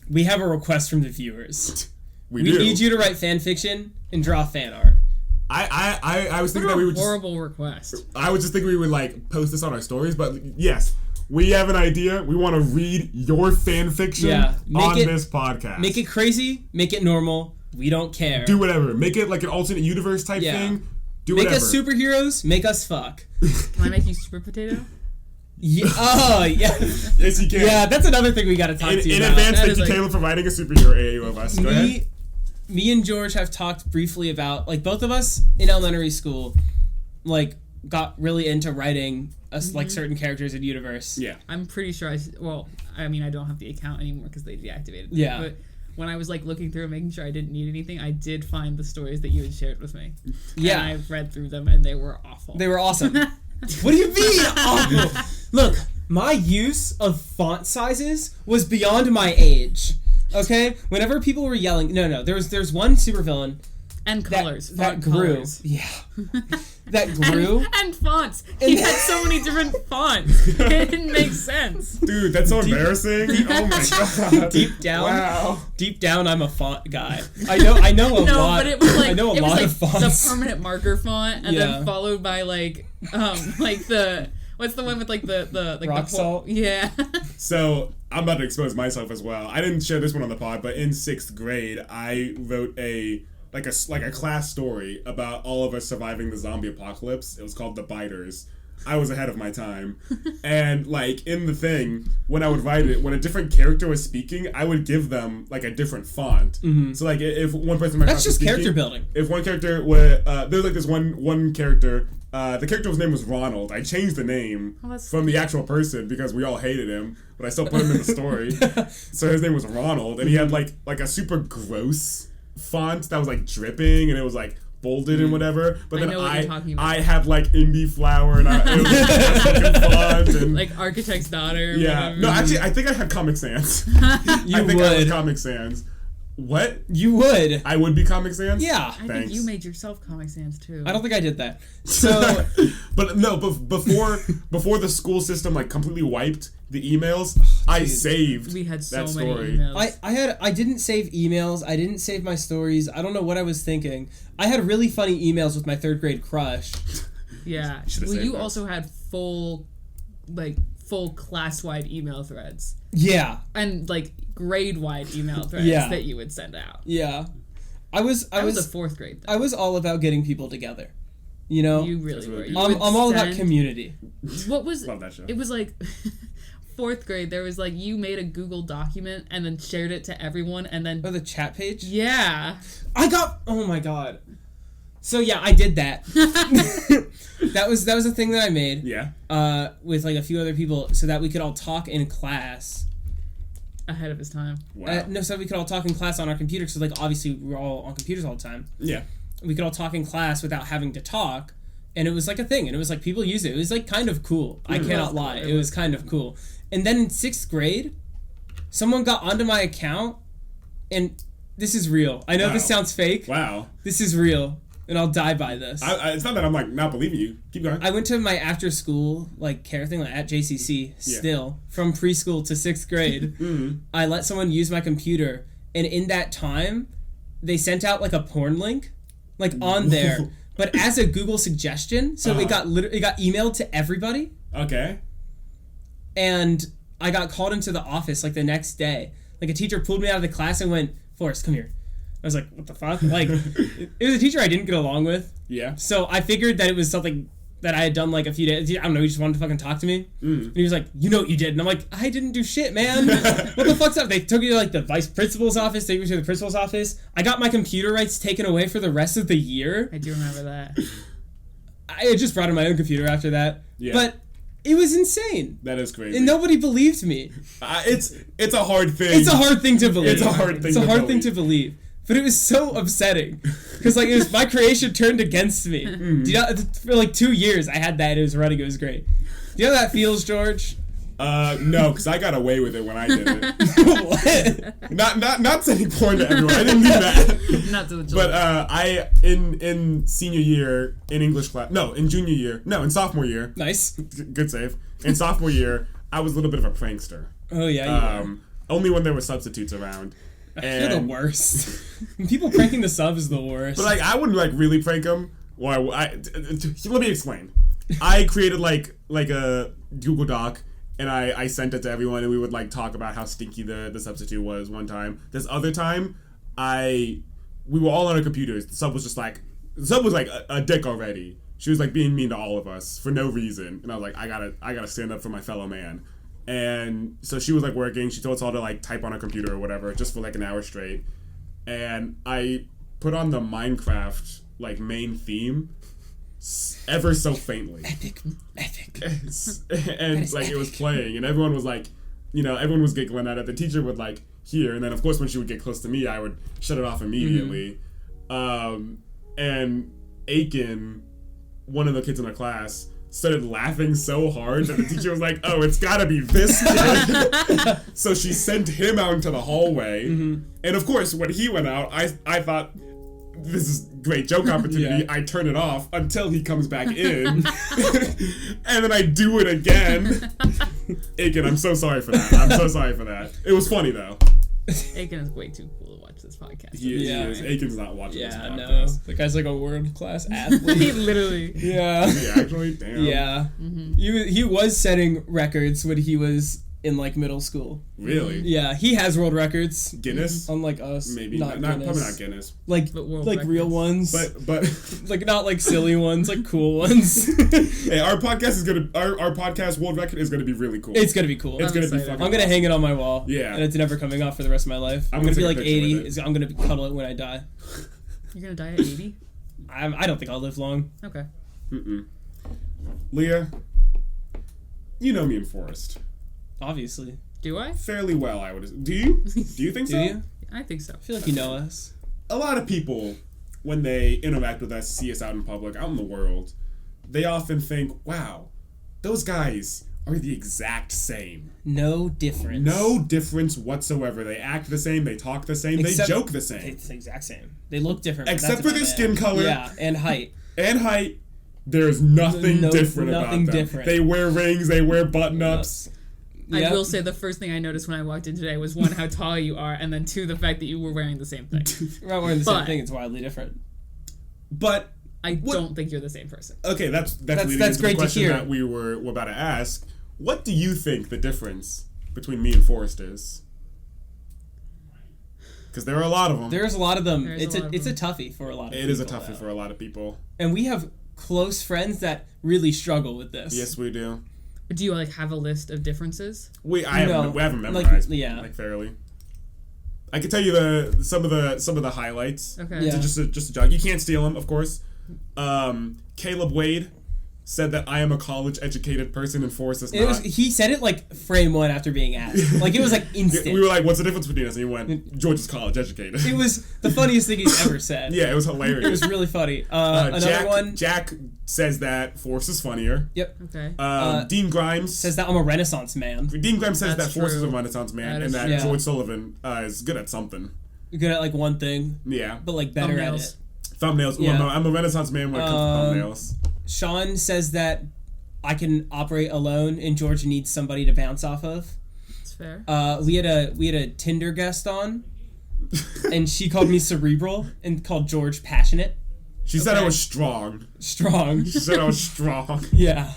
We have a request from the viewers. We need you to write fan fiction and draw fan art. I was thinking that we would horrible request. I was just thinking we would like post this on our stories, but yes, we have an idea. We want to read your fan fiction on this podcast. Make it crazy. Make it normal. We don't care. Do whatever. Make it like an alternate universe type thing. Do whatever. Make us superheroes. Make us fuck. Can I make you Super Potato? Yeah. Oh, yeah. Yes, you can. Yeah, that's another thing we got to talk to you in about. advance, thank you, Caleb, for writing a superhero AAU of us. Go ahead. Me and George have talked briefly about, like, both of us in elementary school, like, got really into writing like certain characters in universe. Yeah. I'm pretty sure I don't have the account anymore because they deactivated it. Yeah. But when I was like looking through and making sure I didn't need anything, I did find the stories that you had shared with me. Yeah. And I've read through them and they were awful. They were awesome. What do you mean awful? Look, my use of font sizes was beyond my age. Okay? Whenever people were yelling, there's one supervillain and colors. That grew. Colors. Yeah. That grew. And fonts. He had so many different fonts. It didn't make sense. Dude, that's so embarrassing. Oh my god. Deep down, I'm a font guy. I know a lot. No, but it was like, I know a lot of fonts. The permanent marker font, and then followed by like the what's the one with like the rock salt? Yeah. So I'm about to expose myself as well. I didn't share this one on the pod, but in 6th grade, I wrote a class story about all of us surviving the zombie apocalypse. It was called The Biters. I was ahead of my time. And like in the thing, when I would write it, when a different character was speaking, I would give them like a different font. Mm-hmm. So like if one person in my class was speaking, character building. If one character was there's like this one character, the character's name was Ronald. I changed the name from the actual person because we all hated him, but I still put him in the story. So his name was Ronald, and he had like a super gross font that was like dripping, and it was like bolded and whatever. But then I had like indie flower, and it was font and like Architect's Daughter. Yeah. Whatever. No, actually, I think I had Comic Sans. I was Comic Sans. What? You would. I would be Comic Sans? Yeah. I think you made yourself Comic Sans too. I don't think I did that. So, but before the school system like completely wiped the emails, I saved. We had so that many story. emails. I didn't save emails. I didn't save my stories. I don't know what I was thinking. I had really funny emails with my 3rd grade crush. Yeah. Well, you also had full class-wide email threads. Yeah. And like grade-wide email threads that you would send out. Yeah. I was a 4th grade though. I was all about getting people together. You know? You really were. I'm all about community. What was Love that show. It was like 4th grade, there was like you made a Google document and then shared it to everyone and then the chat page? Yeah. Oh my god. So yeah, I did that. That was a thing that I made. Yeah. With like a few other people so that we could all talk in class. Ahead of his time. Wow. So that we could all talk in class on our computer because like obviously we're all on computers all the time. Yeah. We could all talk in class without having to talk. And it was like a thing. And it was like people used it. It was like kind of cool. I cannot lie. It was kind of cool. And then in 6th grade, someone got onto my account. And this is real. I know this sounds fake. Wow. This is real. And I'll die by this. It's not that I'm like not believing you. Keep going. I went to my after school like care thing like, at JCC still from preschool to 6th grade. Mm-hmm. I let someone use my computer, and in that time, they sent out like a porn link, like on there, but as a Google suggestion. So it got emailed to everybody. Okay. And I got called into the office like the next day. Like a teacher pulled me out of the class and went, "Forrest, come here." I was like, what the fuck? Like, it was a teacher I didn't get along with. Yeah. So I figured that it was something that I had done like a few days. I don't know, he just wanted to fucking talk to me. And he was like, you know what you did? And I'm like, I didn't do shit, man. What the fuck's up? They took me to like the vice principal's office. They took me to the principal's office. I got my computer rights taken away for the rest of the year. I do remember that. I just brought in my own computer after that. Yeah. But it was insane. That is crazy. And nobody believed me. It's a hard thing. It's a hard thing to believe. It's a hard thing to believe. But it was so upsetting because like it was my creation turned against me. Do you know, for like 2 years I had that. It was running. It was great. Do you know how that feels, George? No, because I got away with it when I did it. What? Not sending porn to everyone. I didn't do that. Not to the children. But I in senior year in English class. No, in junior year. No, in sophomore year. Nice. Good save. In sophomore year, I was a little bit of a prankster. Oh yeah. Only when there were substitutes around. You're the worst. People pranking the sub is the worst. But like, I wouldn't like really prank them. Let me explain. I created like a Google Doc, and I sent it to everyone, and we would like talk about how stinky the substitute was one time. This other time, we were all on our computers. The sub was like a dick already. She was like being mean to all of us for no reason, and I was like, I gotta stand up for my fellow man. And so she was like working. She told us all to like type on her computer or whatever, just for like an hour straight. And I put on the Minecraft like main theme, ever so faintly. Epic. And like it was playing, and everyone was like, everyone was giggling at it. The teacher would like hear, and then of course when she would get close to me, I would shut it off immediately. And Aiken, one of the kids in the class, started laughing so hard that the teacher was like, oh, it's gotta be this kid. So she sent him out into the hallway. And of course, when he went out, I thought, this is great joke opportunity. I turn it off until he comes back in. And then I do it again. Aiken, I'm so sorry for that. It was funny though. Aiken is way too cool to watch this podcast. He is. Aiken's not watching this podcast. No. The guy's like a world-class athlete. Literally. Yeah. Is he actually? Damn. Yeah. He was setting records when he was in like middle school. Really? Yeah, he has world records. Guinness? Unlike us. Maybe not probably not Guinness. Like real ones. But like not like silly ones, like cool ones. Hey, our podcast world record is gonna be really cool. It's gonna be cool. It's gonna be fucking I'm gonna hang it on my wall. Yeah. And it's never coming off for the rest of my life. I'm gonna be like 80. I'm gonna cuddle it when I die. You're gonna die at 80? I don't think I'll live long. Okay. Leah, you know me and Forrest. Obviously. Do I? Fairly well, I would. Do you? Do you think so? Do you? I think so. I feel like you know us. A lot of people, when they interact with us, see us out in public, out in the world, they often think, wow, those guys are the exact same. No difference. No difference whatsoever. They act the same, they talk the same, they joke the same. It's the exact same. They look different. Except for their skin color. Yeah, and height. There's nothing different about them. Different. They wear rings, they wear button-ups. I will say the first thing I noticed when I walked in today was, one, how tall you are, and then two, the fact that you were wearing the same thing. We're not wearing the same thing. It's wildly different. But I don't think you're the same person. Okay, that's leading into great the question to hear. that we were about to ask. What do you think the difference between me and Forrest is? Because there are a lot of them. There's a lot of them. It's a toughie for a lot of people. It is a toughie for a lot of people. And we have close friends that really struggle with this. Yes, we do. Do you have a list of differences? We haven't memorized fairly. I can tell you some of the highlights. Okay. Yeah. Just a jog. You can't steal them, of course. Caleb Wade said that I am a college-educated person and Forrest is not. He said it like frame one after being asked. Like it was like instant. We were like, "What's the difference between us?" And he went, "George is college-educated." It was the funniest thing he's ever said. Yeah, it was hilarious. It was really funny. Another one. Jack says that Forrest is funnier. Yep. Okay. Dean Grimes says that I'm a Renaissance man. Dean Grimes says That's that Forrest is a true. Renaissance man, and That that is George Sullivan is good at something. Good at like one thing. Yeah. But like better at it. Thumbnails. Yeah. Well, I'm a Renaissance man when it comes to thumbnails. Sean says that I can operate alone and George needs somebody to bounce off of. That's fair. We had a Tinder guest on, and she called me cerebral and called George passionate. She said I was strong. Strong. She said I was strong. Yeah.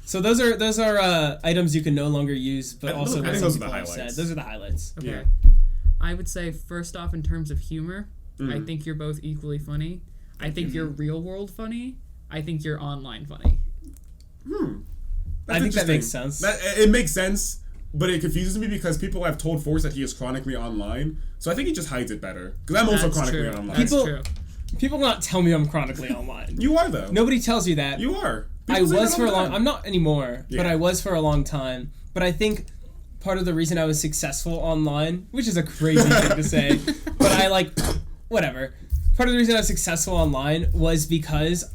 So those are items you can no longer use, but also I think those are the highlights. Those are the highlights. Okay. Yeah. I would say, first off, in terms of humor, I think you're both equally funny. I think you're real world funny. I think you're online funny. I think that makes sense. It makes sense, but it confuses me because people have told Forrest that he is chronically online, so I think he just hides it better. Because I'm also chronically online. That's true. People not tell me I'm chronically online. You are though. Nobody tells you that. You are. I People say was that for a all the long. time. I'm not anymore, Yeah. but I was for a long time. But I think part of the reason I was successful online, which is a crazy thing to say, but I whatever. Part of the reason I was successful online was because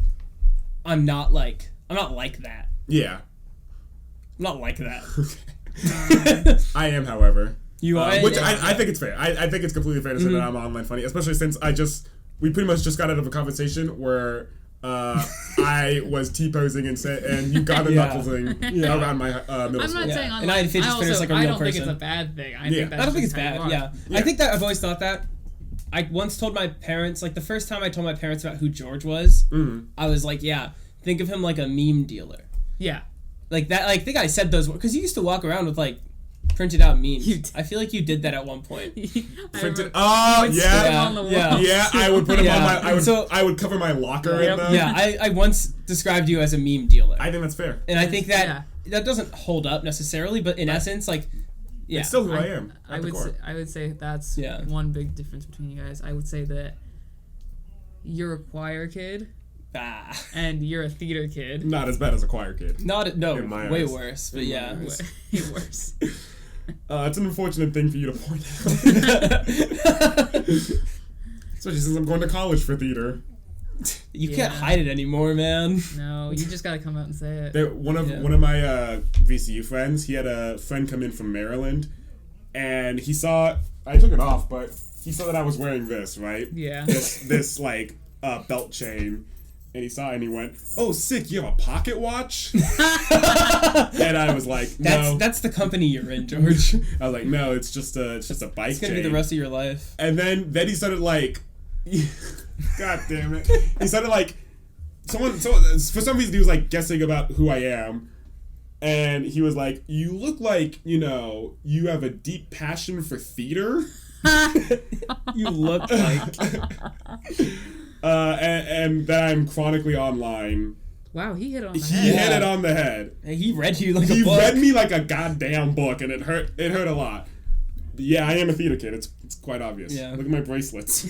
I'm not like that. Yeah. I'm not like that. I am, however. You are? Which I think it's fair. I think it's completely fair to say that I'm online funny, especially since we pretty much just got out of a conversation where I was T-posing and you got a knuckling around my middle I'm school. not saying online. And I had fidget spinners like a real I don't think person. it's a bad thing. I Yeah. think that's I don't think it's just how you bad. are. Yeah. I think that I've always thought that. I once told my parents, like the first time I told my parents about who George was, I was like, yeah, think of him like a meme dealer. Yeah. Like that, I think I said those words because you used to walk around with like printed out memes. You did. I feel like you did that at one point. Printed. Oh yeah. On the wall. Yeah. I would put them on my. Yeah. I would cover my locker in them. Yeah, I once described you as a meme dealer. I think that's fair. And I think that that doesn't hold up necessarily, but in essence, like, yeah. It's still who I am. I would say that's one big difference between you guys. I would say that you're a choir kid, and you're a theater kid. Not as bad as a choir kid. Way worse, but yeah. Way worse. It's an unfortunate thing for you to point out. Especially since I'm going to college for theater. You can't hide it anymore, man. No, you just gotta come out and say it. One of my VCU friends, he had a friend come in from Maryland, and he saw, I took it off, but he saw that I was wearing this, right? Yeah. This like belt chain, and he saw it and he went, "Oh, sick! You have a pocket watch?" And I was like, "No, that's the company you're in, George." I was like, "No, it's just a bike It's gonna chain." be the rest of your life. And then he started like, God damn it! He started like, someone for some reason he was like guessing about who I am. And he was like, "You look like, you have a deep passion for theater." You look like. And that I'm chronically online. Wow, he hit it on the head. He hit it on the head. Hey, he read you like a book. He read me like a goddamn book, and it hurt. It hurt a lot. But yeah, I am a theater kid. It's quite obvious. Yeah. Look at my bracelets.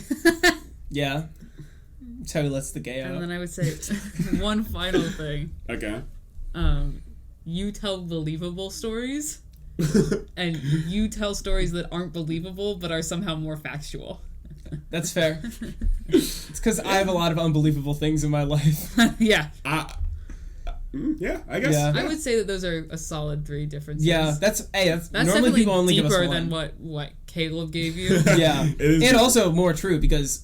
Yeah. That's how he lets the gay out. And then I would say one final thing. Okay. You tell believable stories, and you tell stories that aren't believable but are somehow more factual. That's fair. It's because I have a lot of unbelievable things in my life. Yeah. Yeah, I guess. Yeah. I would say that those are a solid 3 differences. Yeah, that's normally definitely people only give us deeper one. than what Caleb gave you. Yeah, and also more true because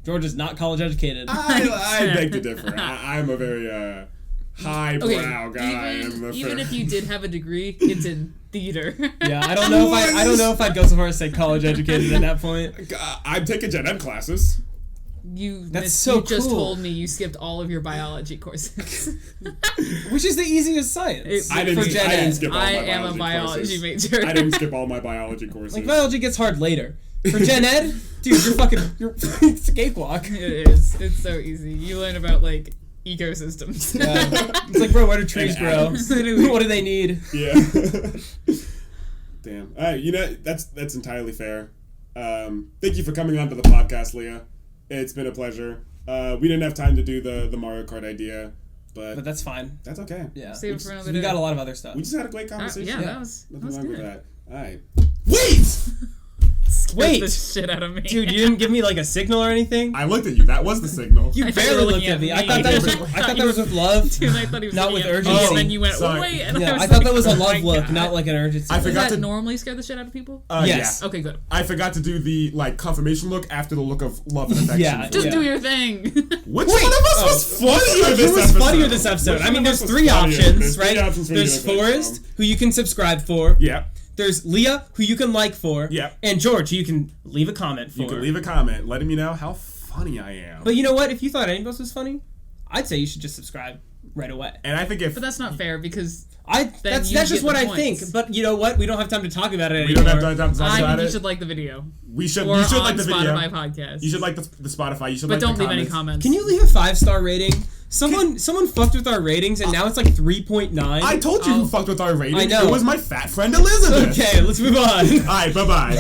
George is not college educated. I beg to differ. I'm a very highbrow guy. Even if you did have a degree, it's in theater. Yeah, I don't know if I'd go so far as say college educated at that point. I'm taking gen ed classes. You just told me you skipped all of your biology courses. Which is the easiest science. I didn't skip all my biology am a biology major. I didn't skip all my biology courses. Like, biology gets hard later. For gen ed, dude, it's a cakewalk. It is. It's so easy. You learn about, like, ecosystems. Yeah. It's like, bro, where do trees grow? What do they need? Yeah. Damn. All right, that's entirely fair. Thank you for coming on to the podcast, Leah. It's been a pleasure. We didn't have time to do the Mario Kart idea, but that's fine. That's okay. Yeah. Save it for another day. We got a lot of other stuff. We just had a great conversation. That was wrong good. with that. All right. Wait! Wait! The shit out of me. Dude, you didn't give me like a signal or anything? I looked at you. That was the signal. You barely looked at me. I thought that was with love. Dude, I thought he was not with urgency. And then you went, wait. And I thought that was a love look, not like an urgency. Does that normally scare the shit out of people? Yes. Yeah. Okay, good. I forgot to do the confirmation look after the look of love and affection. Yeah. Just do your thing. Which one of us was funnier this episode? Who was funnier this episode? I mean, there's 3 options, right? There's Forrest, who you can subscribe for. Yeah. There's Leah, who you can like for. Yeah. And George, who you can leave a comment for. You can leave a comment letting me know how funny I am. But you know what? If you thought any of us was funny, I'd say you should just subscribe right away. And I think But that's not fair because... That's just what I think. But you know what? We don't have time to talk about it anymore. We don't have time to talk about it. I think you should like the video. You should like the video. Spotify podcast. You should like the Spotify. You should but like don't the leave any comments. Can you leave a 5-star rating? Someone fucked with our ratings and now it's like 3.9. I told you who fucked with our ratings. I know. It was my fat friend Elizabeth. Okay, let's move on. Alright, bye-bye.